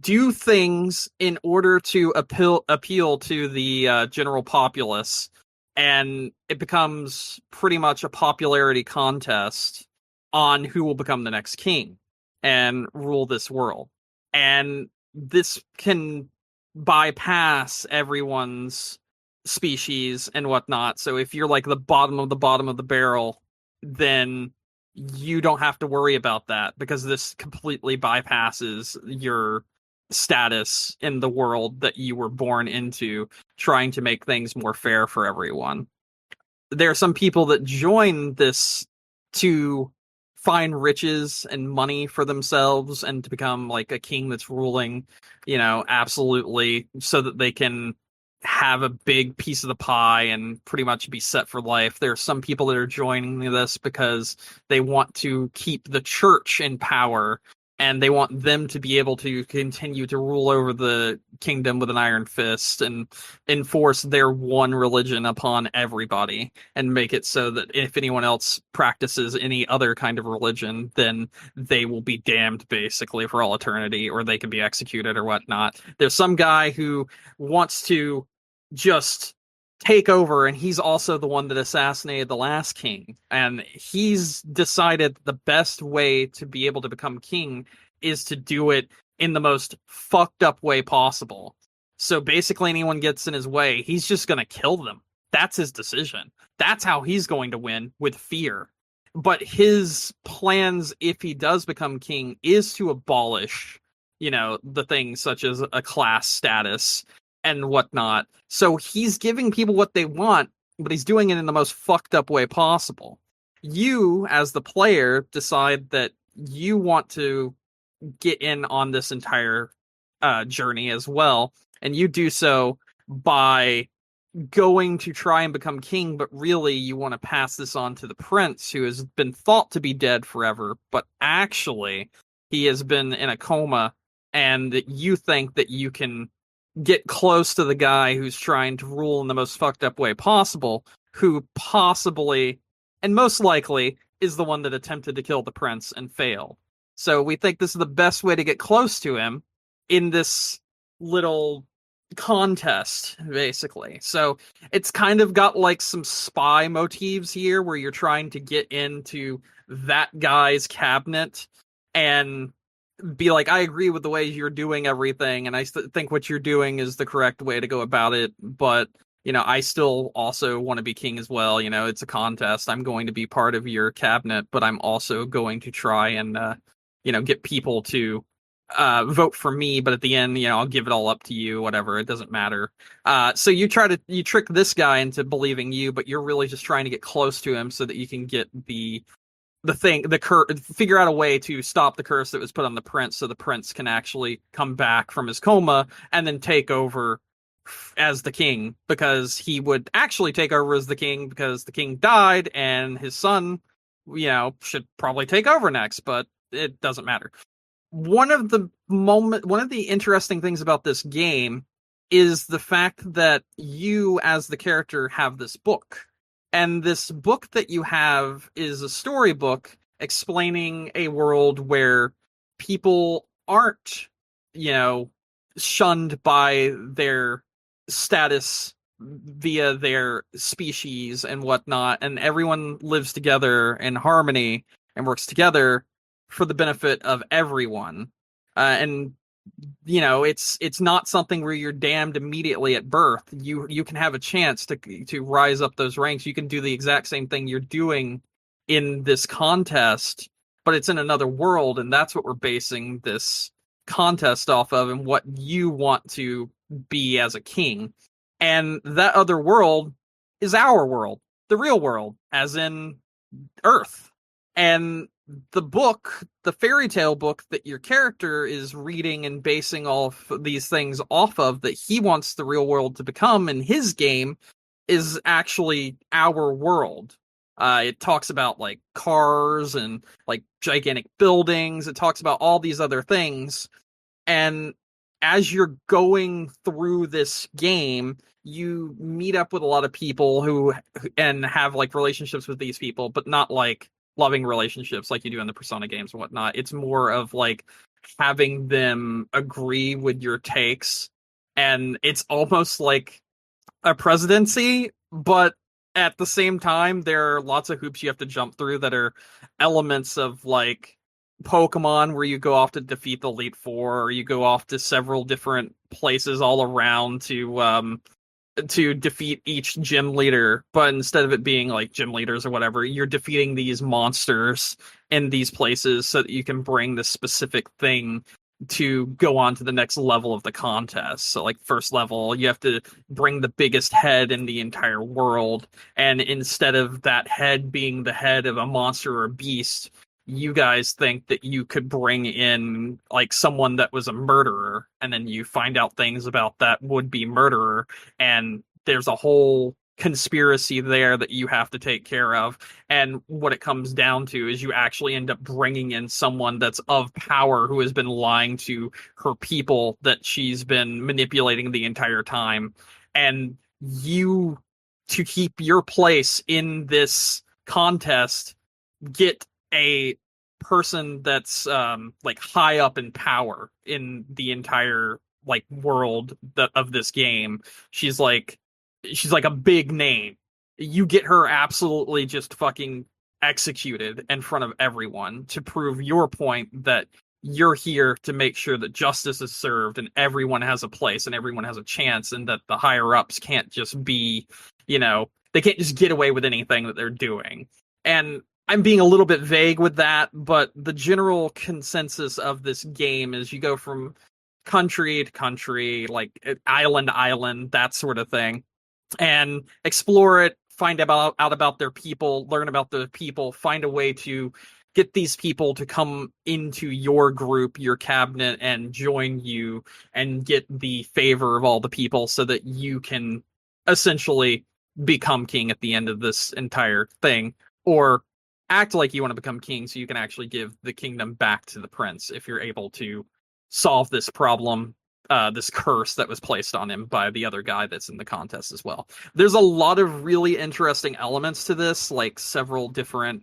do things in order to appeal to the general populace, and it becomes pretty much a popularity contest on who will become the next king and rule this world. And this can bypass everyone's species and whatnot. So if you're like the bottom of the barrel, then you don't have to worry about that, because this completely bypasses your status in the world that you were born into, trying to make things more fair for everyone. There are some people that join this to find riches and money for themselves and to become like a king that's ruling, absolutely, so that they can have a big piece of the pie and pretty much be set for life. There are some people that are joining this because they want to keep the church in power, and they want them to be able to continue to rule over the kingdom with an iron fist and enforce their one religion upon everybody, and make it so that if anyone else practices any other kind of religion, then they will be damned basically for all eternity, or they can be executed or whatnot. There's some guy who wants to just take over, and he's also the one that assassinated the last king, and he's decided the best way to be able to become king is to do it in the most fucked up way possible. So basically anyone gets in his way, he's just going to kill them. That's his decision. That's how he's going to win, with fear. But his plans, if he does become king, is to abolish, the things such as a class status and whatnot. So he's giving people what they want, but he's doing it in the most fucked up way possible. you, as the player, decide that you want to get in on this entire journey as well, and you do so by going to try and become king, but really you want to pass this on to the prince, who has been thought to be dead forever, but actually he has been in a coma, and you think that you can get close to the guy who's trying to rule in the most fucked up way possible, who possibly and most likely is the one that attempted to kill the prince and failed. So we think this is the best way to get close to him in this little contest, basically. So it's kind of got like some spy motifs here where you're trying to get into that guy's cabinet and be like, I agree with the way you're doing everything, and I think what you're doing is the correct way to go about it, but I still also want to be king as well. It's a contest. I'm going to be part of your cabinet, but I'm also going to try and get people to vote for me, but at the end, I'll give it all up to you, whatever, it doesn't matter. So you trick this guy into believing you, but you're really just trying to get close to him so that you can get figure out a way to stop the curse that was put on the prince, so the prince can actually come back from his coma and then take over as the king, because he would actually take over as the king because the king died and his son, should probably take over next, but it doesn't matter. One of the interesting things about this game is the fact that you, as the character, have this book. And this book that you have is a storybook explaining a world where people aren't, shunned by their status via their species and whatnot, and everyone lives together in harmony and works together for the benefit of everyone. And it's not something where you're damned immediately at birth. You can have a chance to rise up those ranks. You can do the exact same thing you're doing in this contest, but it's in another world, and that's what we're basing this contest off of, and what you want to be as a king. And that other world is our world, the real world, as in Earth. And the book, the fairy tale book that your character is reading and basing all of these things off of, that he wants the real world to become in his game, is actually our world. It talks about like cars and like gigantic buildings. It talks about all these other things. And as you're going through this game, you meet up with a lot of people and have like relationships with these people, but not like loving relationships like you do in the Persona games and whatnot. It's more of like having them agree with your takes, and it's almost like a presidency, but at the same time, there are lots of hoops you have to jump through that are elements of like Pokemon, where you go off to defeat the Elite Four, or you go off to several different places all around to defeat each gym leader, but instead of it being like gym leaders or whatever, you're defeating these monsters in these places so that you can bring this specific thing to go on to the next level of the contest. So like first level, you have to bring the biggest head in the entire world, and instead of that head being the head of a monster or a beast, you guys think that you could bring in like someone that was a murderer, and then you find out things about that would-be murderer, and there's a whole conspiracy there that you have to take care of. And what it comes down to is you actually end up bringing in someone that's of power, who has been lying to her people that she's been manipulating the entire time. And you, to keep your place in this contest, get a person that's like high up in power in the entire like world of this game. She's like a big name. You get her absolutely just fucking executed in front of everyone to prove your point that you're here to make sure that justice is served and everyone has a place and everyone has a chance, and that the higher ups can't just be, they can't just get away with anything that they're doing. And I'm being a little bit vague with that, but the general consensus of this game is you go from country to country, like island to island, that sort of thing, and explore it, find out about their people, learn about the people, find a way to get these people to come into your group, your cabinet, and join you and get the favor of all the people so that you can essentially become king at the end of this entire thing, or act like you want to become king so you can actually give the kingdom back to the prince if you're able to solve this problem, this curse that was placed on him by the other guy that's in the contest as well. There's a lot of really interesting elements to this, like several different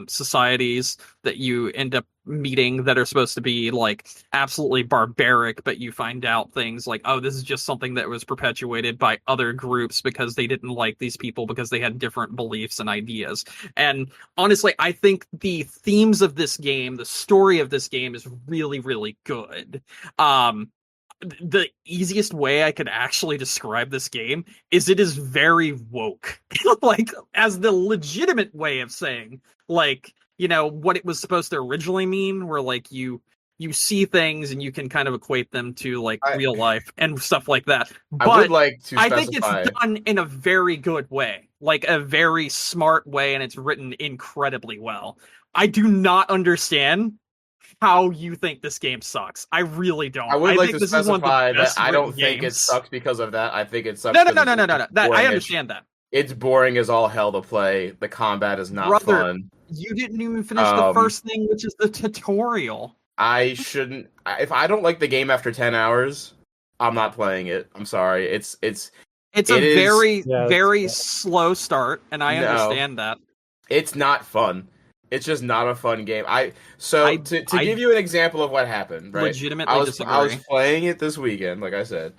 societies that you end up meeting that are supposed to be like absolutely barbaric, but you find out things like, oh, this is just something that was perpetuated by other groups because they didn't like these people because they had different beliefs and ideas. And honestly, I think the themes of this game, the story of this game is really, really good. The easiest way I could actually describe this game is it is very woke. Like, as the legitimate way of saying, like, you know, what it was supposed to originally mean, where like you see things and you can kind of equate them to like real life and stuff like that. But I would like to I think it's done in a very good way, like a very smart way, and it's written incredibly well. I do not understand how you think this game sucks. I really don't. I would like think to this is one of the specify that best I don't written think it games. sucks because of that. I think it sucks. No. That I understand that. It's boring as all hell to play. The combat is not fun. You didn't even finish the first thing, which is the tutorial. I shouldn't. If I don't like the game after 10 hours, I'm not playing it. I'm sorry. It's very slow start, and I understand that. It's not fun. It's just not a fun game. To give you an example of what happened, right? Legitimately disagree. I was playing it this weekend, like I said,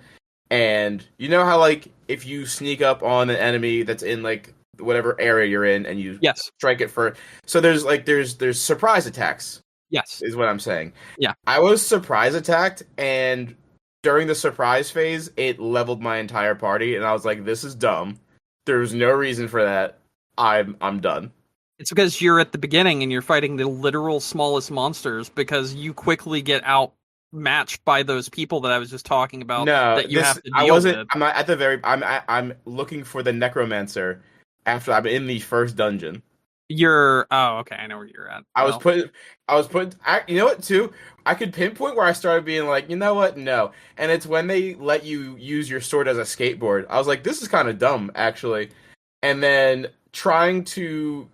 and you know how like if you sneak up on an enemy that's in like whatever area you're in and you strike it for, so there's surprise attacks. Yes, is what I'm saying. Yeah, I was surprise attacked, and during the surprise phase, it leveled my entire party, and I was like, "This is dumb. There's no reason for that. I'm done." It's because you're at the beginning and you're fighting the literal smallest monsters because you quickly get outmatched by those people that I was just talking about. Have to deal with. I'm not at the very. I'm looking for the necromancer after I'm in the first dungeon. Okay, I know where you're at. I was putting. You know what? Too, I could pinpoint where I started being like, you know what? No, and it's when they let you use your sword as a skateboard. I was like, this is kind of dumb, actually. And then trying to.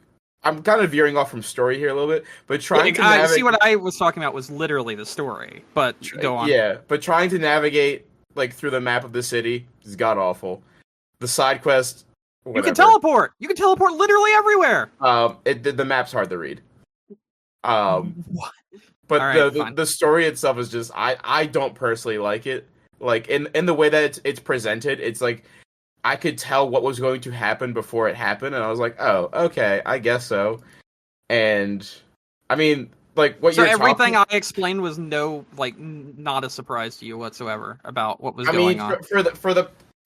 I'm kind of veering off from story here a little bit, but trying to navigate... see what I was talking about was literally the story, but go on. Yeah, but trying to navigate like through the map of the city is god awful. The side quest, whatever. You can teleport. You can teleport literally everywhere. The map's hard to read. What? But right, the story itself is just I don't personally like it. Like in the way that it's presented, it's like. I could tell what was going to happen before it happened, and I was like, "Oh, okay, I guess so." And I mean, like what you're everything I explained was not a surprise to you whatsoever about what was going on.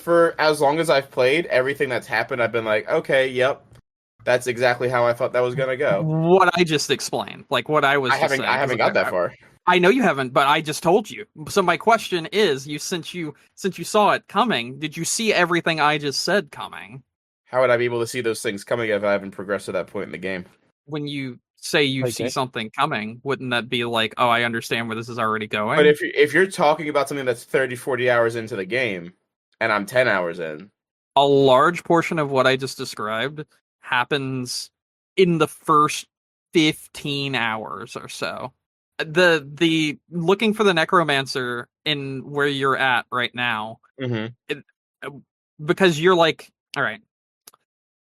For as long as I've played, everything that's happened, I've been like, "Okay, yep, that's exactly how I thought that was gonna go." What I just explained, like what I was. I haven't got that far. I know you haven't, but I just told you. So my question is, since you saw it coming, did you see everything I just said coming? How would I be able to see those things coming if I haven't progressed to that point in the game? When you say you see something coming, wouldn't that be like, oh, I understand where this is already going? But if you're talking about something that's 30, 40 hours into the game, and I'm 10 hours in... A large portion of what I just described happens in the first 15 hours or so. The looking for the necromancer in where you're at right now, because you're like, all right,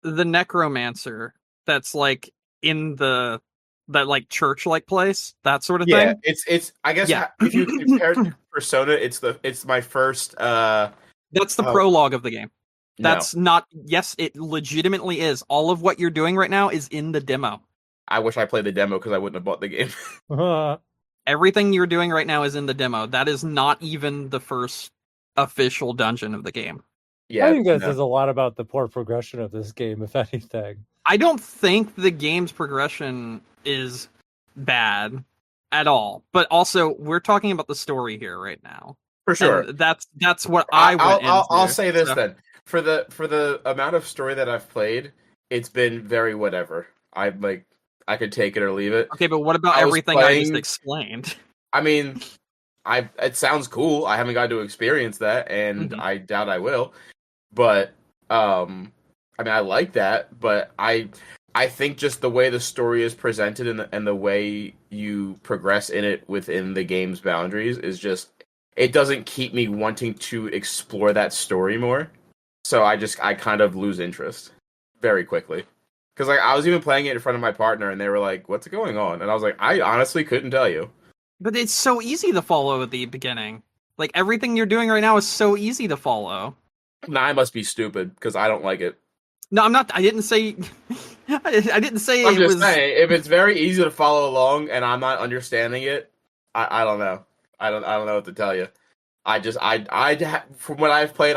the necromancer that's like in that like church like place, that sort of thing. Yeah, it's I guess if you compare it to Persona, it's my first. That's the prologue of the game. That's not. Yes, it legitimately is. All of what you're doing right now is in the demo. I wish I played the demo because I wouldn't have bought the game. Everything you're doing right now is in the demo. That is not even the first official dungeon of the game. Yeah, I think this is a lot about the poor progression of this game, if anything. I don't think the game's progression is bad at all. But also, we're talking about the story here right now. For sure. And that's what I went into. I'll say this then. For the amount of story that I've played, it's been very whatever. I could take it or leave it. Okay, but what about everything I just explained? I mean, it sounds cool. I haven't got to experience that, and I doubt I will. But I mean, I like that, but I think just the way the story is presented and the way you progress in it within the game's boundaries is just, it doesn't keep me wanting to explore that story more. So I kind of lose interest very quickly. Because like I was even playing it in front of my partner, and they were like, "What's going on?" And I was like, "I honestly couldn't tell you." But it's so easy to follow at the beginning. Like everything you're doing right now is so easy to follow. Nah, I must be stupid because I don't like it. No, I'm not. I didn't say. I didn't say. I'm just saying, if it's very easy to follow along and I'm not understanding it, I don't know. I don't know what to tell you. From what I've played,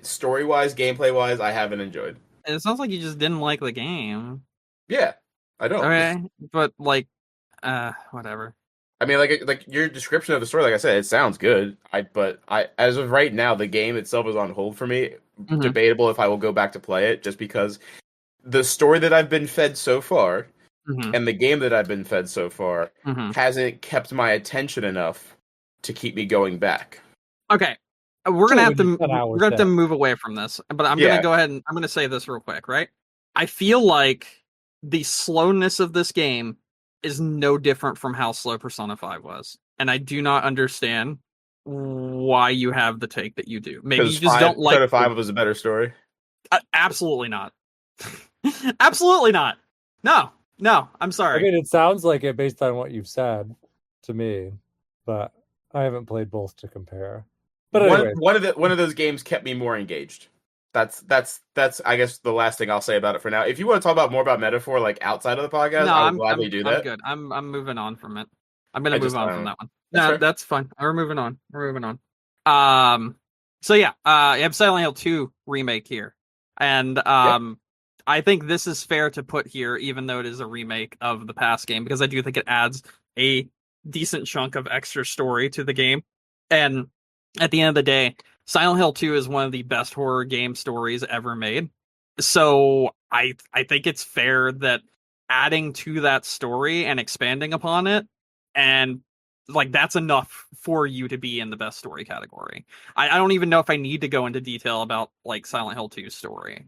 story wise, gameplay wise, I haven't enjoyed. It sounds like you just didn't like the game. Yeah, I don't. Okay, but like, whatever. I mean, like your description of the story, like I said, it sounds good. But as of right now, the game itself is on hold for me. Mm-hmm. Debatable if I will go back to play it, just because the story that I've been fed so far and the game that I've been fed so far hasn't kept my attention enough to keep me going back. Okay, we're gonna have to move away from this, but I'm gonna go ahead and I'm gonna say this real quick, right? I feel like the slowness of this game is no different from how slow Persona 5 was, and I do not understand why you have the take that you do. Maybe you just don't like. Persona 5 was a better story. Absolutely not. Absolutely not. No. I'm sorry. I mean, it sounds like it based on what you've said to me, but I haven't played both to compare. But anyway. one of those games kept me more engaged. That's I guess the last thing I'll say about it for now. If you want to talk about more about Metaphor like outside of the podcast, I would gladly do that. I'm good. I'm moving on from it. I'm gonna move on from that one. No, that's fine. We're moving on. So yeah, you have Silent Hill 2 remake here, and I think this is fair to put here, even though it is a remake of the past game, because I do think it adds a decent chunk of extra story to the game. And at the end of the day, Silent Hill 2 is one of the best horror game stories ever made. So I think it's fair that adding to that story and expanding upon it, and like that's enough for you to be in the best story category. I don't even know if I need to go into detail about like Silent Hill 2's story.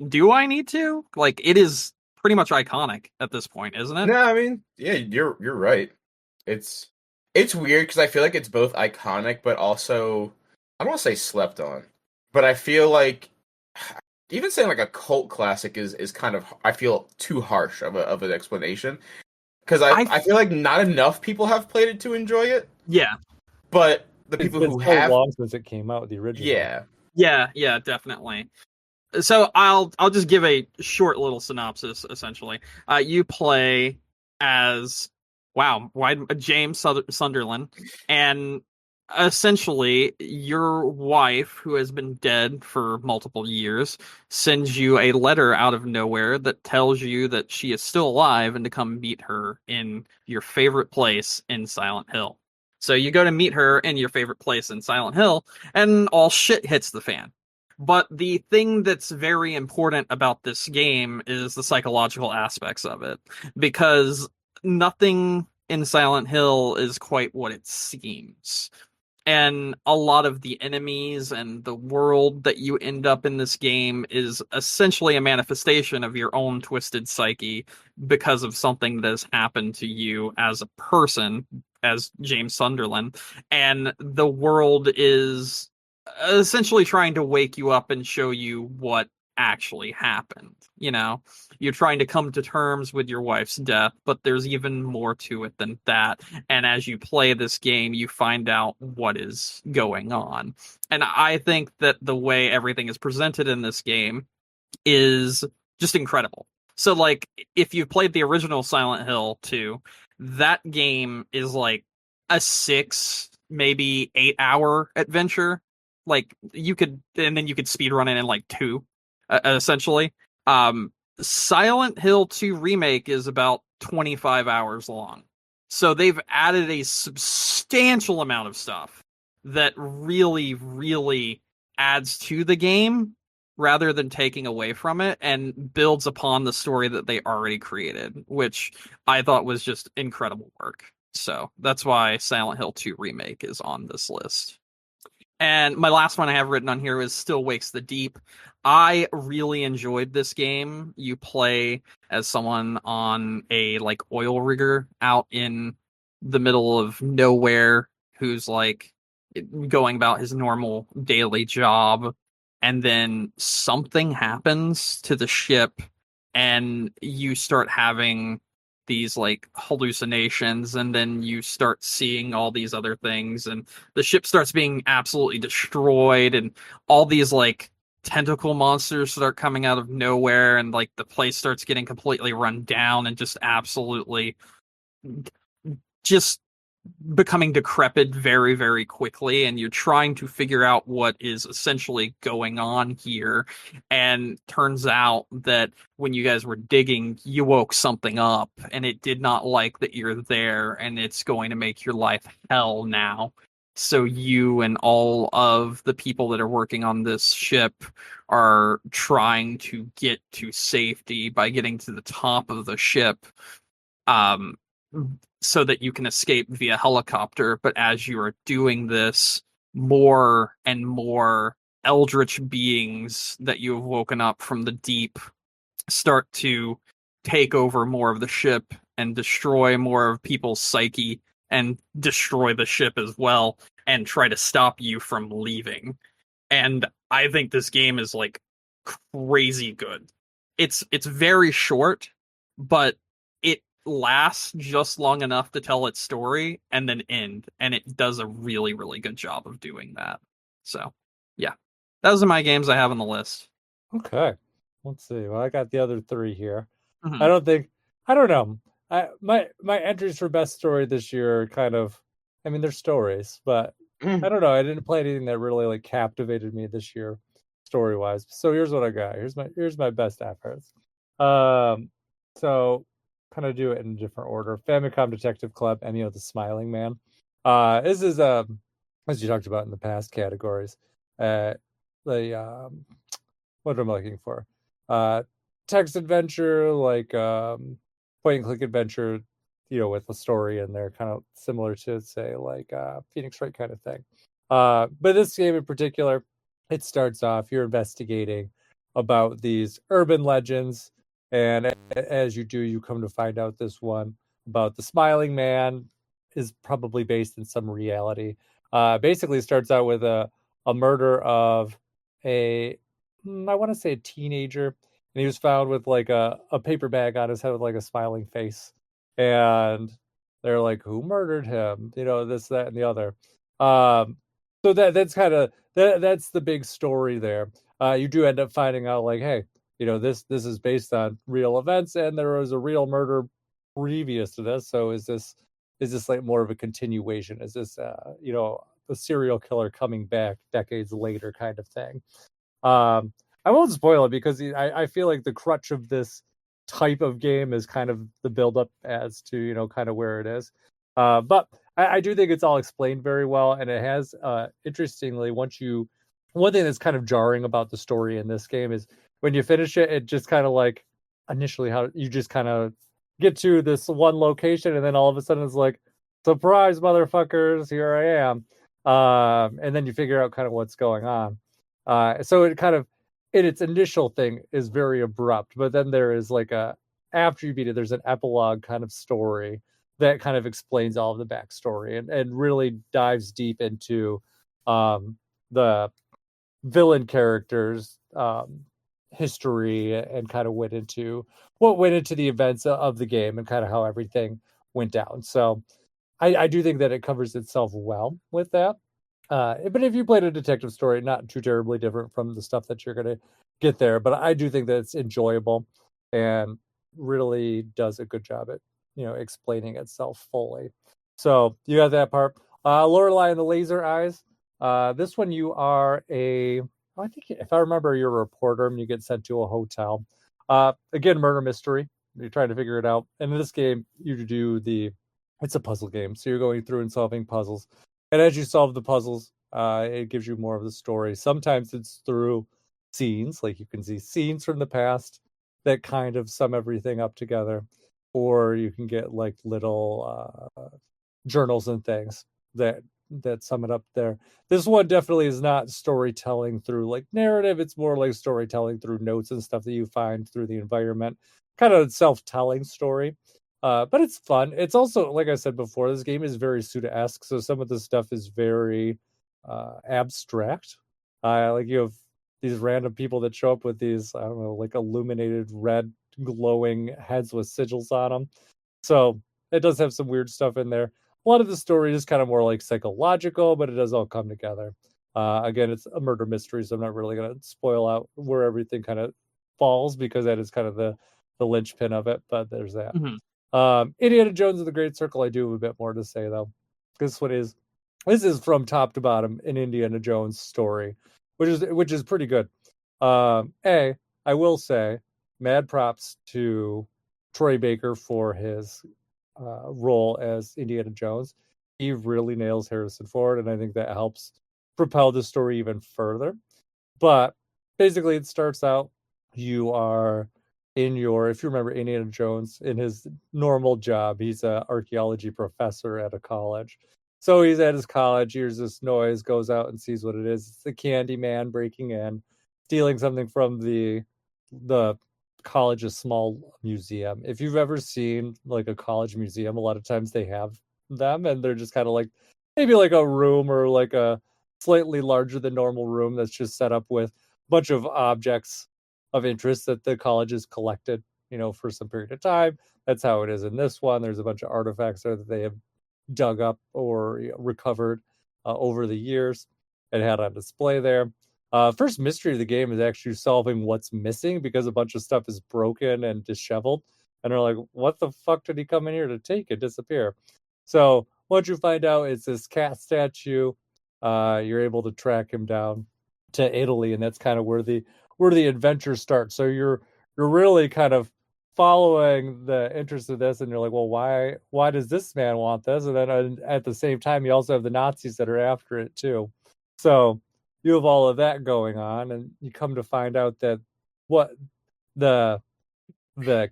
Do I need to? Like, it is pretty much iconic at this point, isn't it? No, I mean, yeah, you're right. It's weird because I feel like it's both iconic, but also I don't want to say slept on, but I feel like even saying like a cult classic is kind of, I feel, too harsh of an explanation, because I feel like not enough people have played it to enjoy it. Yeah, but the people who have, long since it came out, the original. Yeah, definitely. So I'll just give a short little synopsis. Essentially, you play as James Sunderland, and essentially your wife, who has been dead for multiple years, sends you a letter out of nowhere that tells you that she is still alive and to come meet her in your favorite place in Silent Hill. So you go to meet her in your favorite place in Silent Hill, and all shit hits the fan. But the thing that's very important about this game is the psychological aspects of it, because nothing in Silent Hill is quite what it seems. And a lot of the enemies and the world that you end up in this game is essentially a manifestation of your own twisted psyche because of something that has happened to you as a person, as James Sunderland. And the world is essentially trying to wake you up and show you what actually happened. You know, you're trying to come to terms with your wife's death, but there's even more to it than that. And as you play this game, you find out what is going on. And I think that the way everything is presented in this game is just incredible. So, like, if you've played the original Silent Hill 2, that game is like a 6, maybe 8 hour adventure. Like, you could, and then you could speedrun it in like 2, essentially. Silent Hill 2 Remake is about 25 hours long. So they've added a substantial amount of stuff that really, really adds to the game rather than taking away from it, and builds upon the story that they already created, which I thought was just incredible work. So that's why Silent Hill 2 Remake is on this list. And my last one I have written on here is Still Wakes the Deep. I really enjoyed this game. You play as someone on a like oil rigger out in the middle of nowhere who's like going about his normal daily job, and then something happens to the ship and you start having these like hallucinations, and then you start seeing all these other things, and the ship starts being absolutely destroyed, and all these like tentacle monsters start coming out of nowhere, and like the place starts getting completely run down and just absolutely just becoming decrepit very, very quickly, and you're trying to figure out what is essentially going on here. And turns out that when you guys were digging, you woke something up, and it did not like that you're there, and it's going to make your life hell now. So you and all of the people that are working on this ship are trying to get to safety by getting to the top of the ship. So that you can escape via helicopter. But as you are doing this, more and more eldritch beings that you have woken up from the deep start to take over more of the ship and destroy more of people's psyche and destroy the ship as well and try to stop you from leaving. And I think this game is like crazy good. It's very short, but it lasts just long enough to tell its story and then end, and it does a really, really good job of doing that. So yeah, those are my games I have on the list. Okay, let's see. Well, I got the other three here. Mm-hmm. I don't know. My entries for best story this year are kind of, I mean, they're stories, but I don't know. I didn't play anything that really like captivated me this year, story wise. So here's what I got. Here's my best efforts. So kind of do it in a different order. Famicom Detective Club, Enio the Smiling Man. This is as you talked about in the past categories. What am I looking for? Text adventure, like point and click adventure, with a story in there, kind of similar to say like Phoenix Wright kind of thing. But this game in particular, it starts off you're investigating about these urban legends, and as you do, you come to find out this one about the Smiling Man is probably based in some reality. Basically starts out with a murder of I want to say a teenager, and he was found with like a paper bag on his head with like a smiling face, and they're like, who murdered him? This, that, and the other. So that's kind of that's the big story there. You do end up finding out like, hey, this is based on real events, and there was a real murder previous to this. So is this like more of a continuation? Is this a serial killer coming back decades later kind of thing? I won't spoil it because I feel like the crutch of this type of game is kind of the build-up as to kind of where it is. But I do think it's all explained very well, and it has interestingly, one thing that's kind of jarring about the story in this game is when you finish it, it just kind of like initially how you just kind of get to this one location, and then all of a sudden it's like, surprise, motherfuckers, here I am. And then you figure out kind of what's going on. So it kind of, in its initial thing, is very abrupt, but then there is like after you beat it, there's an epilogue kind of story that kind of explains all of the backstory and really dives deep into the villain characters' history, and kind of went into what went into the events of the game and kind of how everything went down. So I do think that it covers itself well with that. But if you played a detective story, not too terribly different from the stuff that you're going to get there. But I do think that it's enjoyable and really does a good job at, explaining itself fully. So you got that part. Lorelei and the Laser Eyes. This one you are I think if I remember, you're a reporter and you get sent to a hotel. Again, murder mystery. You're trying to figure it out. And in this game, it's a puzzle game. So you're going through and solving puzzles. And as you solve the puzzles, it gives you more of the story. Sometimes it's through scenes, like you can see scenes from the past that kind of sum everything up together, or you can get like little journals and things that sum it up there. This one definitely is not storytelling through like narrative. It's more like storytelling through notes and stuff that you find through the environment. Kind of self-telling story. But it's fun. It's also, like I said before, this game is very Suda-esque, so some of the stuff is very abstract. Like you have these random people that show up with these, I don't know, like illuminated red glowing heads with sigils on them. So it does have some weird stuff in there. A lot of the story is kind of more like psychological, but it does all come together. Again, it's a murder mystery, so I'm not really going to spoil out where everything kind of falls, because that is kind of the linchpin of it. But there's that. Indiana Jones and the Great Circle, I do have a bit more to say though. This is from top to bottom an Indiana Jones story, which is pretty good. I will say, mad props to Troy Baker for his role as Indiana Jones. He really nails Harrison Ford, and I think that helps propel the story even further. But basically, it starts out, you are if you remember Indiana Jones, in his normal job, he's an archaeology professor at a college. So he's at his college, hears this noise, goes out and sees what it is. It's the Candy Man breaking in, stealing something from the college's small museum. If you've ever seen like a college museum, a lot of times they have them, and they're just kind of like maybe like a room or like a slightly larger than normal room that's just set up with a bunch of objects of interest that the college has collected, for some period of time. That's how it is in this one. There's a bunch of artifacts there that they have dug up or recovered over the years and had on display there. First mystery of the game is actually solving what's missing, because a bunch of stuff is broken and disheveled, and they're like, what the fuck did he come in here to take and disappear? So once you find out it's this cat statue, you're able to track him down to Italy, and that's kind of where the adventure starts. So you're really kind of following the interest of this, and you're like, well, why does this man want this? And then at the same time, you also have the Nazis that are after it too. So you have all of that going on, and you come to find out that what the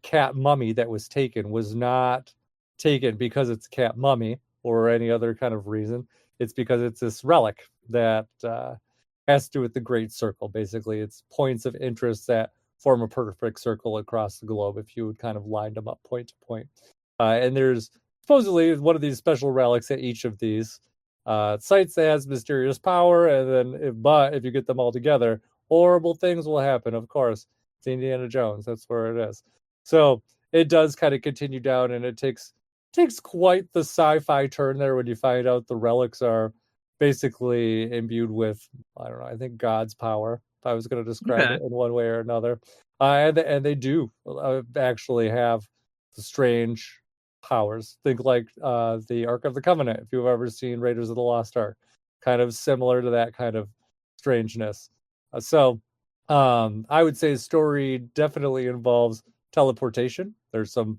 cat mummy that was taken was not taken because it's a cat mummy or any other kind of reason. It's because it's this relic that has to do with the Great Circle. Basically, it's points of interest that form a perfect circle across the globe if you would kind of line them up point to point. And there's supposedly one of these special relics at each of these sites that has mysterious power, and then if you get them all together, horrible things will happen. Of course, it's Indiana Jones. That's where it is. So it does kind of continue down, and it takes quite the sci-fi turn there when you find out the relics are basically imbued with, I don't know, I think God's power, if I was going to describe it in one way or another. And they do actually have strange powers. Think like the Ark of the Covenant, if you've ever seen Raiders of the Lost Ark. Kind of similar to that kind of strangeness. So I would say the story definitely involves teleportation. There's some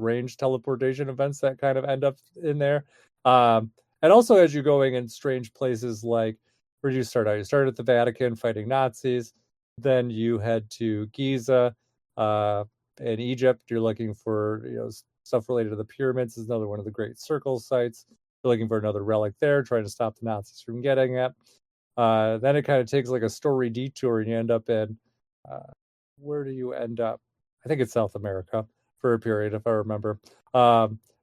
strange teleportation events that kind of end up in there. And also, as you're going in strange places, like, where do you start out? You start at the Vatican fighting Nazis. Then you head to Giza in Egypt. You're looking for stuff related to the pyramids. Is another one of the Great Circle sites. You're looking for another relic there, trying to stop the Nazis from getting it. Then it kind of takes like a story detour, and you end up in where do you end up? I think it's South America for a period, if I remember.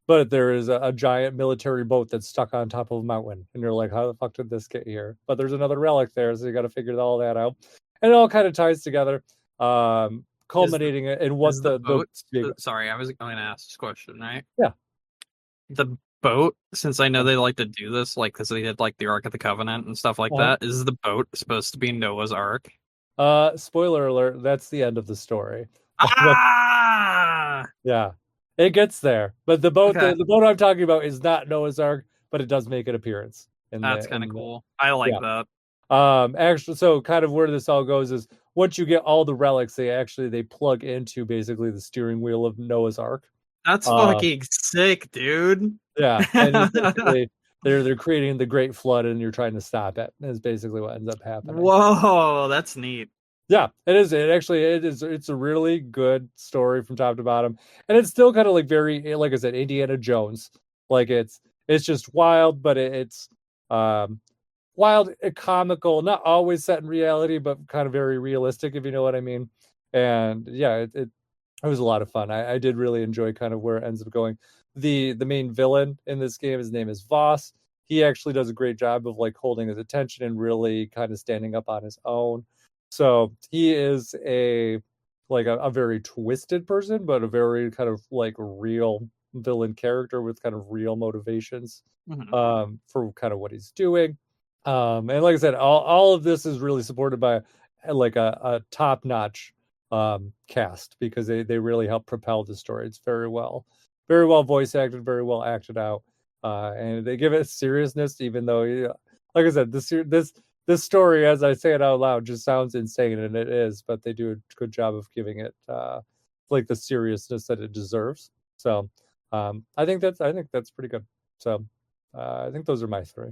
But there is a giant military boat that's stuck on top of a mountain, and you're like, how the fuck did this get here? But there's another relic there, so you got to figure all that out, and it all kind of ties together, culminating in what the boat. Sorry, I was going to ask this question, right? Yeah. The boat, since I know they like to do this, like because they did like the Ark of the Covenant and stuff like that, is the boat supposed to be Noah's Ark? Spoiler alert, that's the end of the story. Ah! Yeah. It gets there, but the boat the boat I'm talking about is not Noah's Ark, but it does make an appearance. That's kind of cool. I like that. Actually, so kind of where this all goes is once you get all the relics, they plug into basically the steering wheel of Noah's Ark. That's fucking sick, dude. Yeah, and basically they're creating the Great Flood, and you're trying to stop it. Is basically what ends up happening. Whoa, that's neat. Yeah, it is. It's a really good story from top to bottom, and it's still kind of like very, like I said, Indiana Jones. Like it's just wild, but it's um wild, comical, not always set in reality, but kind of very realistic, if you know what I mean. And yeah, it was a lot of fun. I did really enjoy kind of where it ends up going. The main villain in this game, his name is Voss. He actually does a great job of like holding his attention and really kind of standing up on his own. So he is a very twisted person, but a very kind of like real villain character with kind of real motivations for kind of what he's doing. And like I said, all of this is really supported by like a top notch cast, because they really help propel the story. It's very well voice acted, very well acted out, and they give it seriousness, even though, like I said, this story, as I say it out loud, just sounds insane, and it is, but they do a good job of giving it like the seriousness that it deserves. So I think that's pretty good. So I think those are my three.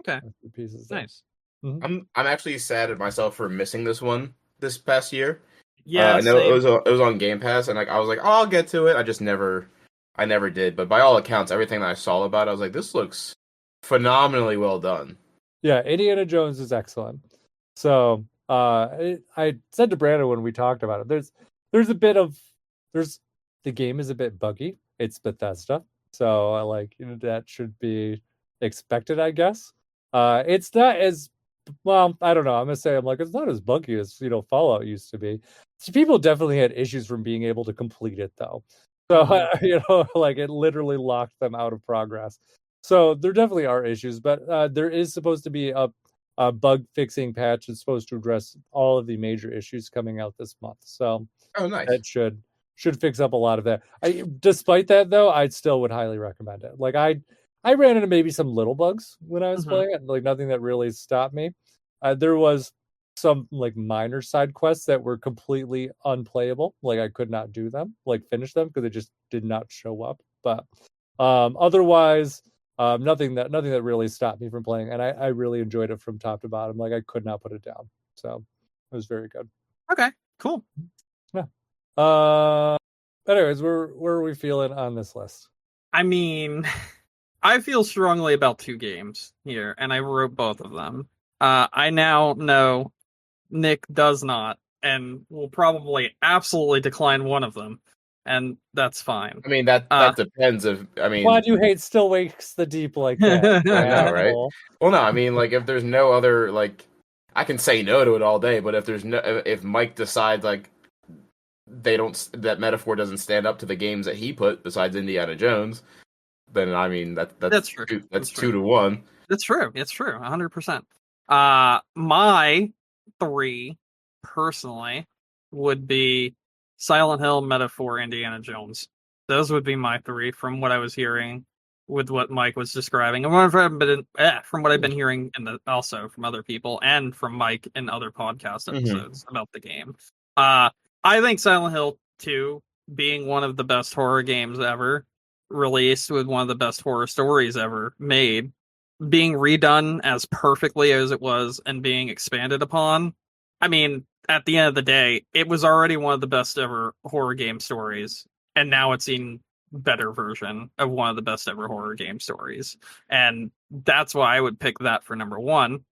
Okay, pieces. Nice. Mm-hmm. I'm actually sad at myself for missing this one this past year. Yeah, I know it was on Game Pass, and like I was like, oh, I'll get to it. I never did. But by all accounts, everything that I saw about it, I was like, this looks phenomenally well done. Yeah, Indiana Jones is excellent. So I said to Brandon when we talked about it, there's the game is a bit buggy. It's Bethesda, so that should be expected, I guess. It's not as well. I don't know. I'm gonna say it's not as buggy as Fallout used to be. So people definitely had issues from being able to complete it though. So it literally locked them out of progress. So there definitely are issues, but there is supposed to be a bug fixing patch that's supposed to address all of the major issues coming out this month. So nice. That should fix up a lot of that. Despite that though, I still would highly recommend it. Like I ran into maybe some little bugs when I was playing it, like nothing that really stopped me. There was some like minor side quests that were completely unplayable. Like I could not do them, finish them, because they just did not show up. But otherwise, nothing that really stopped me from playing, and I really enjoyed it from top to bottom. Like I could not put it down. So it was very good. Okay, cool. Yeah. Anyways, where are we feeling on this list? I mean, I feel strongly about two games here, and I wrote both of them. I now know Nick does not, and will probably absolutely decline one of them, and that's fine. I mean, that depends. Why do you hate Still Wakes the Deep like that? I know, right? Well, no, I mean, if there's no other, I can say no to it all day, but if Mike decides that Metaphor doesn't stand up to the games that he put besides Indiana Jones, then I mean that's true. That's 2-1. That's true. It's true. 100%. My three personally would be Silent Hill, Metaphor, Indiana Jones. Those would be my three from what I was hearing with what Mike was describing, and from what I've been hearing, also from other people and from Mike in other podcast episodes about the game. I think Silent Hill 2, being one of the best horror games ever released, with one of the best horror stories ever made, being redone as perfectly as it was and being expanded upon. I mean, at the end of the day, it was already one of the best ever horror game stories, and now it's in better version of one of the best ever horror game stories. And that's why I would pick that for number one.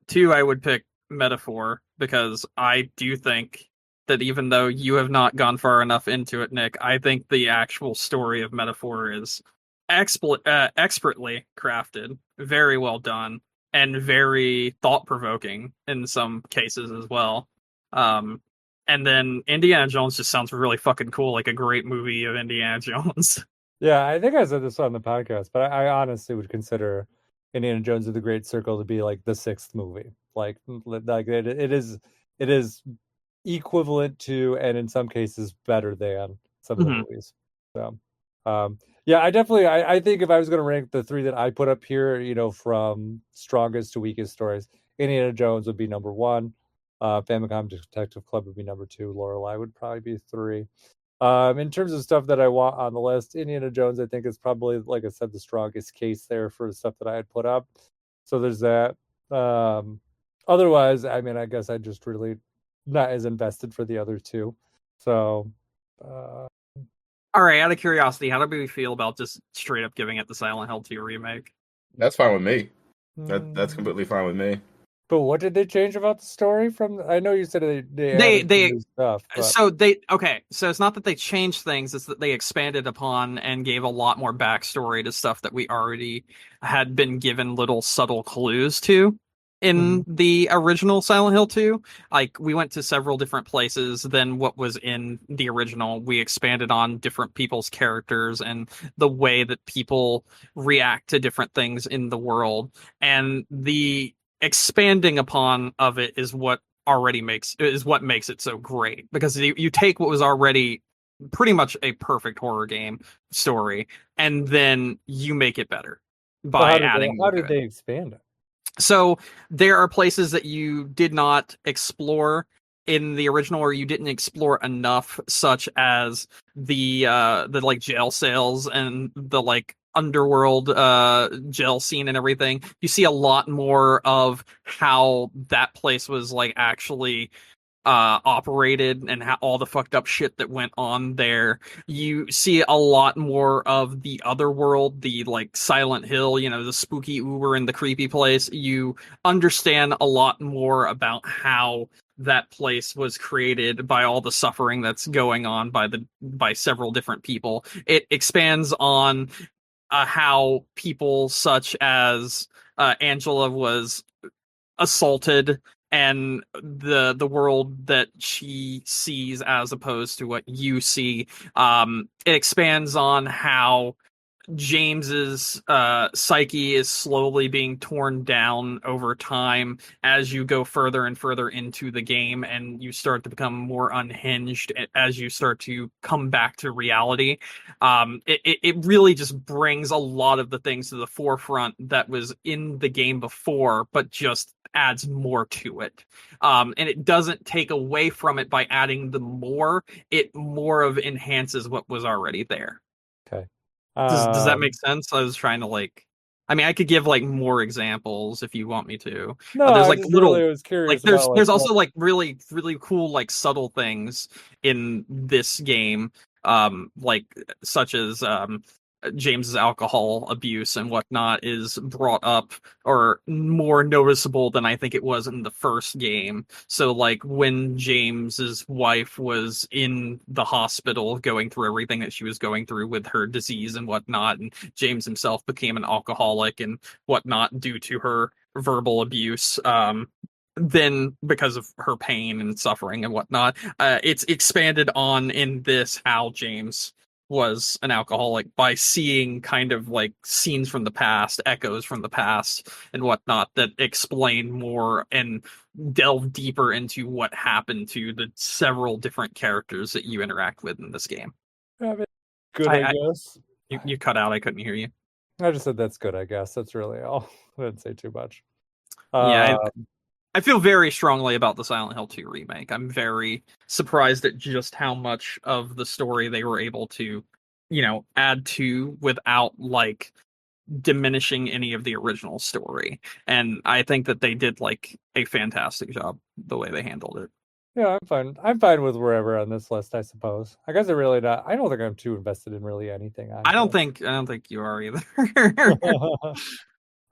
Two, I would pick Metaphor, because I do think that even though you have not gone far enough into it, Nick, I think the actual story of Metaphor is expertly crafted, very well done, and very thought-provoking in some cases as well. And then Indiana Jones just sounds really fucking cool, like a great movie of Indiana Jones. Yeah, I think I said this on the podcast, but I honestly would consider Indiana Jones of the Great Circle to be like the sixth movie. It is equivalent to, and in some cases better than, some of the movies. So yeah, I think if I was going to rank the three that I put up here, from strongest to weakest stories, Indiana Jones would be number one, Famicom Detective Club would be number two, Lorelei would probably be three. In terms of stuff that I want on the list, Indiana Jones I think is probably, like I said, the strongest case there for the stuff that I had put up. So there's that. Otherwise, I mean, I guess I just really not as invested for the other two. So, all right. Out of curiosity, how do we feel about just straight up giving it the Silent Hill 2 remake? That's fine with me. That's completely fine with me. But what did they change about the story from? I know you said they added new stuff. But... So it's not that they changed things; it's that they expanded upon and gave a lot more backstory to stuff that we already had been given little subtle clues to in the original Silent Hill 2. Like, we went to several different places than what was in the original. We expanded on different people's characters and the way that people react to different things in the world, and the expanding upon of it is what makes it so great, because you take what was already pretty much a perfect horror game story and then you make it better by adding. How did they expand it? So there are places that you did not explore in the original, or you didn't explore enough, such as the like jail cells and the like underworld jail scene and everything. You see a lot more of how that place was like actually operated and how all the fucked up shit that went on there. You see a lot more of the other world, the like Silent Hill, the spooky Uber and the creepy place. You understand a lot more about how that place was created, by all the suffering that's going on by several different people. It expands on how people such as Angela was assaulted, and the world that she sees as opposed to what you see. It expands on how James's psyche is slowly being torn down over time as you go further and further into the game, and you start to become more unhinged as you start to come back to reality. It really just brings a lot of the things to the forefront that was in the game before, but just adds more to it. And it doesn't take away from it by adding the more. It more of enhances what was already there. Okay. Does that make sense? I was trying to I could give more examples if you want me to. No, there's I really was curious. There's also really really cool subtle things in this game, such as James's alcohol abuse and whatnot is brought up, or more noticeable than I think it was in the first game. So when James's wife was in the hospital going through everything that she was going through with her disease and whatnot, and James himself became an alcoholic and whatnot due to her verbal abuse, then because of her pain and suffering and whatnot, it's expanded on in this how James was an alcoholic by seeing kind of scenes from the past, echoes from the past and whatnot, that explain more and delve deeper into what happened to the several different characters that you interact with in this game. Good, I guess. You cut out. I couldn't hear you. I just said that's good, I guess. That's really all. I didn't say too much. Yeah, I feel very strongly about the Silent Hill 2 remake. I'm very surprised at just how much of the story they were able to, add to without diminishing any of the original story. And I think that they did a fantastic job the way they handled it. Yeah, I'm fine. I'm fine with wherever on this list, I suppose. I guess I don't think I'm too invested in really anything. I don't think you are either.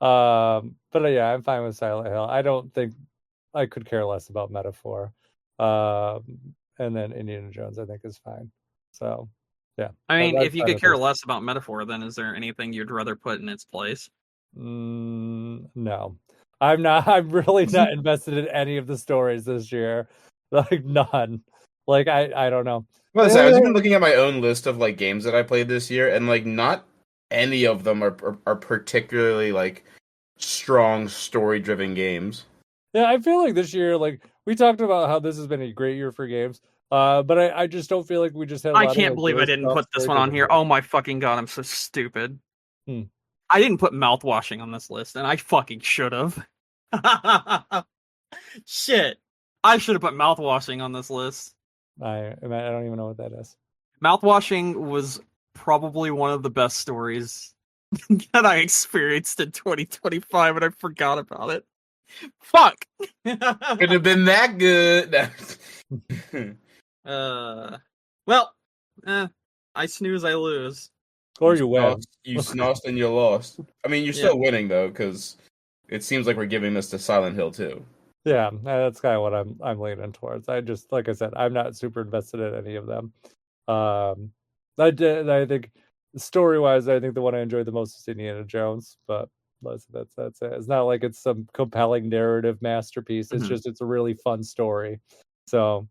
But yeah, I'm fine with Silent Hill. I don't think I could care less about Metaphor. And then Indiana Jones, I think, is fine. So, yeah. I mean, if you could care less about Metaphor, then is there anything you'd rather put in its place? No. I'm not. I'm really not invested in any of the stories this year. None. I don't know. Well, I've been looking at my own list of games that I played this year, and not any of them are particularly strong story-driven games. Yeah, I feel like this year, we talked about how this has been a great year for games, but I just don't feel like we just had. I can't believe I didn't put this one on here. Oh my fucking god, I'm so stupid. I didn't put mouthwashing on this list, and I fucking should have. Shit, I should have put mouthwashing on this list. I don't even know what that is. Mouthwashing was probably one of the best stories that I experienced in 2025, and I forgot about it. Fuck. Could have been that good. Well, I snooze, I lose. Or you win. You snozzed and you lost. I mean, you're still winning though, because it seems like we're giving this to Silent Hill too. Yeah, that's kind of what I'm leaning towards. I just, like I said, I'm not super invested in any of them. I think story-wise, I think the one I enjoyed the most is Indiana Jones, but that's it. It's not like it's some compelling narrative masterpiece. It's just it's a really fun story. So,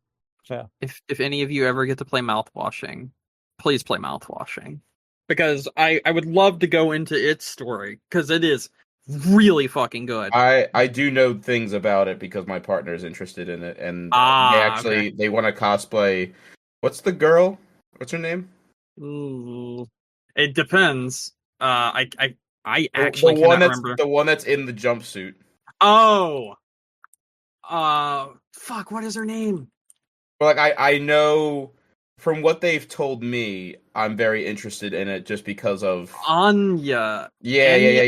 yeah. If any of you ever get to play Mouthwashing, please play Mouthwashing, because I would love to go into its story because it is really fucking good. I do know things about it because my partner is interested in it, and they want to cosplay. What's the girl? What's her name? Ooh, it depends. I actually cannot remember. The one that's in the jumpsuit. Oh, fuck! What is her name? Well, like I know from what they've told me, I'm very interested in it just because of Anya. Anya.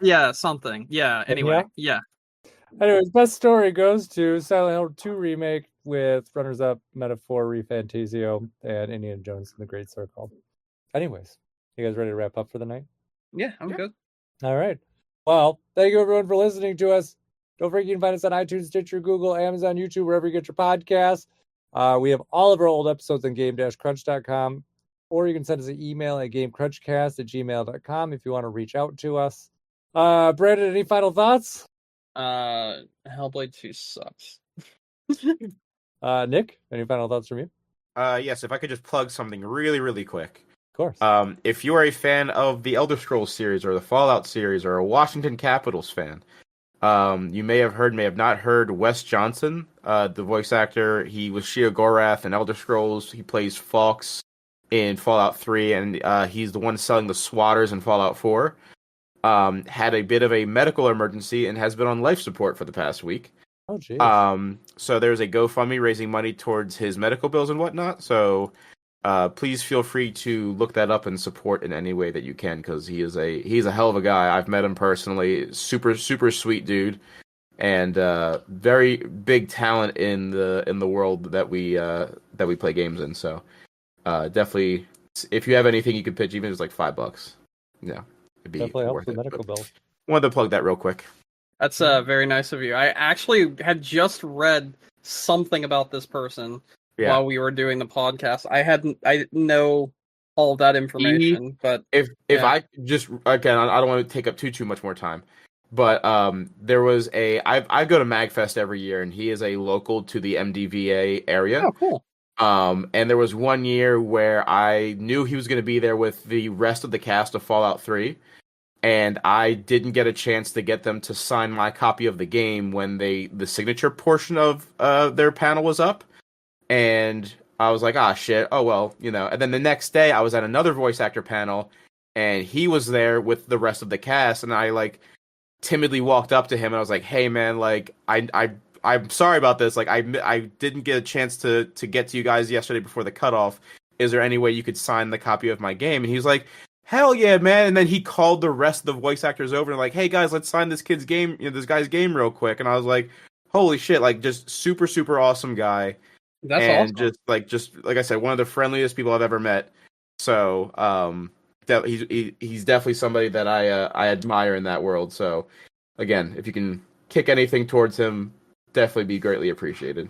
Yeah, something. Yeah. Anyway, yeah. Anyways, best story goes to Silent Hill 2 remake with runners-up Metaphor, ReFantazio, and Indiana Jones in the Great Circle. Anyways, you guys ready to wrap up for the night? Yeah, I'm good. All right. Well, thank you everyone for listening to us. Don't forget you can find us on iTunes, Stitcher, Google, Amazon, YouTube, wherever you get your podcasts. We have all of our old episodes on game-crunch.com, or you can send us an email at gamecrunchcast@gmail.com if you want to reach out to us. Brandon, any final thoughts? Hellblade 2 sucks. Nick, any final thoughts from you? Yes, if I could just plug something really, really quick. Of course. If you are a fan of the Elder Scrolls series or the Fallout series or a Washington Capitals fan, you may have heard, may have not heard Wes Johnson, the voice actor. He was Sheogorath in Elder Scrolls. He plays Fawkes in Fallout 3, and he's the one selling the swatters in Fallout 4. Had a bit of a medical emergency and has been on life support for the past week. Oh, geez. So there's a GoFundMe raising money towards his medical bills and whatnot. So please feel free to look that up and support in any way that you can, because he's a hell of a guy. I've met him personally. Super, super sweet dude, and very big talent in the world that we play games in. So definitely, if you have anything you could pitch, even if it's like $5, yeah, it'd be definitely helps worth with it. medical bills. Wanted to plug that real quick. That's very nice of you. I actually had just read something about this person while we were doing the podcast. I didn't know all that information, but if I just, again, I don't want to take up too much more time, but there was I go to MagFest every year, and he is a local to the MDVA area. Oh, cool. And there was one year where I knew he was going to be there with the rest of the cast of Fallout 3. And I didn't get a chance to get them to sign my copy of the game when the signature portion of their panel was up. And I was like, shit, oh well, you know. And then the next day I was at another voice actor panel, and he was there with the rest of the cast, and I like timidly walked up to him and I was like, hey man, like I'm sorry about this. Like I didn't get a chance to get to you guys yesterday before the cutoff. Is there any way you could sign the copy of my game? And he was like, hell yeah, man. And then he called the rest of the voice actors over and like, hey guys, let's sign this kid's game, this guy's game real quick. And I was like, holy shit, like just super, super awesome guy. That's and awesome. just like I said, one of the friendliest people I've ever met. So he's definitely somebody that I admire in that world. So again, if you can kick anything towards him, definitely be greatly appreciated.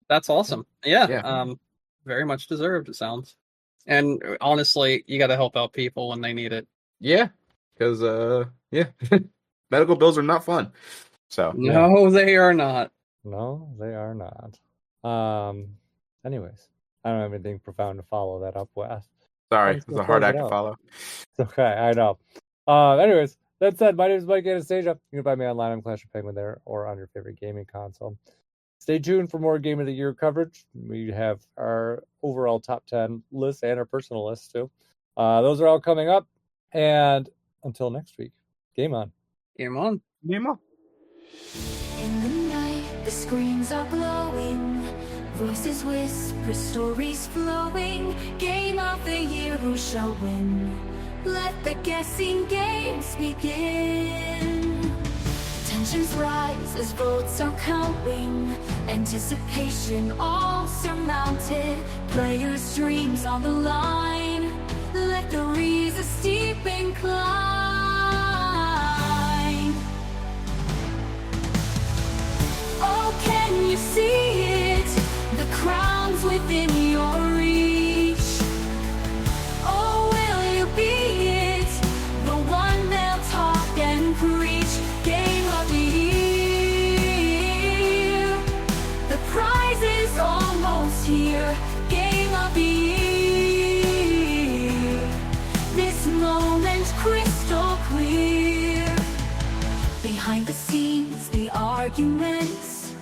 That's awesome. Yeah. Very much deserved, it sounds. And honestly, you got to help out people when they need it. Yeah, because medical bills are not fun. So no, they are not. No, they are not. Anyways, I don't have anything profound to follow that up with. Sorry, it's a hard act to follow. It's okay, I know. Anyways, that said, my name is Mike Anastasia. You can find me online on Clash of Penguin there or on your favorite gaming console. Stay tuned for more Game of the Year coverage. We have our overall top 10 list and our personal list too. Those are all coming up. And until next week, game on. Game on. Game on. In the night, the screens are glowing. Voices whisper, stories flowing. Game of the Year, who shall win? Let the guessing games begin. Tensions rise as votes are counting, anticipation all surmounted, players' dreams on the line, let the reach a steep incline. Oh, can you see it? The crown's within your reach. Oh, will you be it? The one they'll talk and preach. Game of the year. The prize is almost here. Game of the year. This moment crystal clear. Behind the scenes, the arguments,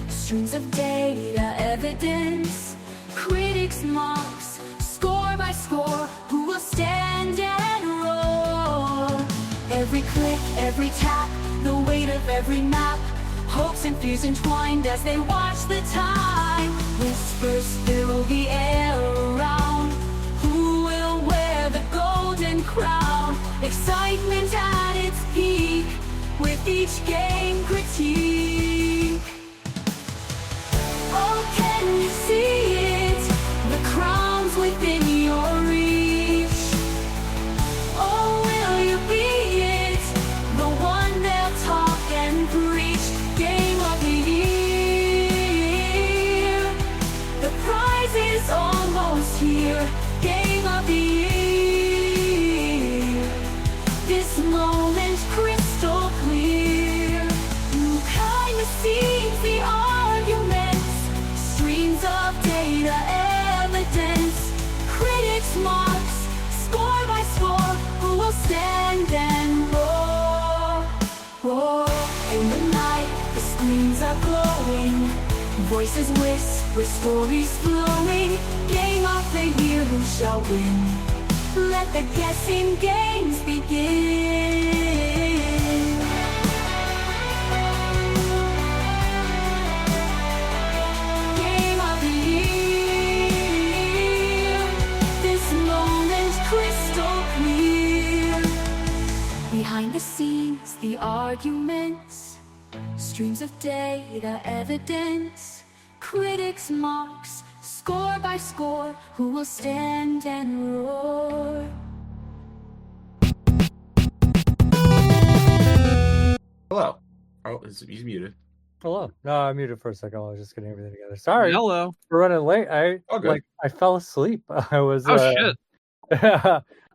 streams of data, evidence, critics' marks, score by score, who will stand and roar. Every click, every tap, the weight of every map, hopes and fears entwined as they watch the time. Whispers fill the air around, who will wear the golden crown? Excitement at its peak, with each game critique. Oh, can you see it? The crown's within your reach. Oh, will you be it? The one they'll talk and preach. Game of the year. The prize is almost here. Game of the year. This moment crystal clear. Behind the scenes, the arguments, streams of data, evidence, critics' marks, score by score, who will stand and roar. Roar. In the night, the screens are glowing, voices whisper, stories flowing. Game of the year, who shall win? Let the guessing games begin. Game of the year. This moment crystal clear. Behind the scenes, the arguments, streams of data, evidence, critics' marks, score by score, who will stand and roar. Hello. Oh, he's muted. Hello. No, I muted for a second. I was just getting everything together. Sorry. Hello. We're running late. Okay. I fell asleep. I was Shit.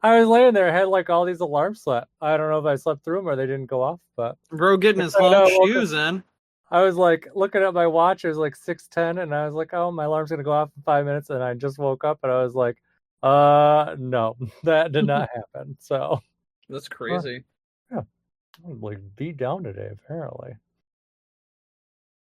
I was laying there. I had like all these alarms set. I don't know if I slept through them or they didn't go off, but Bro getting his I know, long welcome. shoes in. I was like looking at my watch. It was like 6:10, and I was like, "Oh, my alarm's gonna go off in 5 minutes." And I just woke up, and I was like, no, that did not happen." So That's crazy. I'm like beat down today, apparently.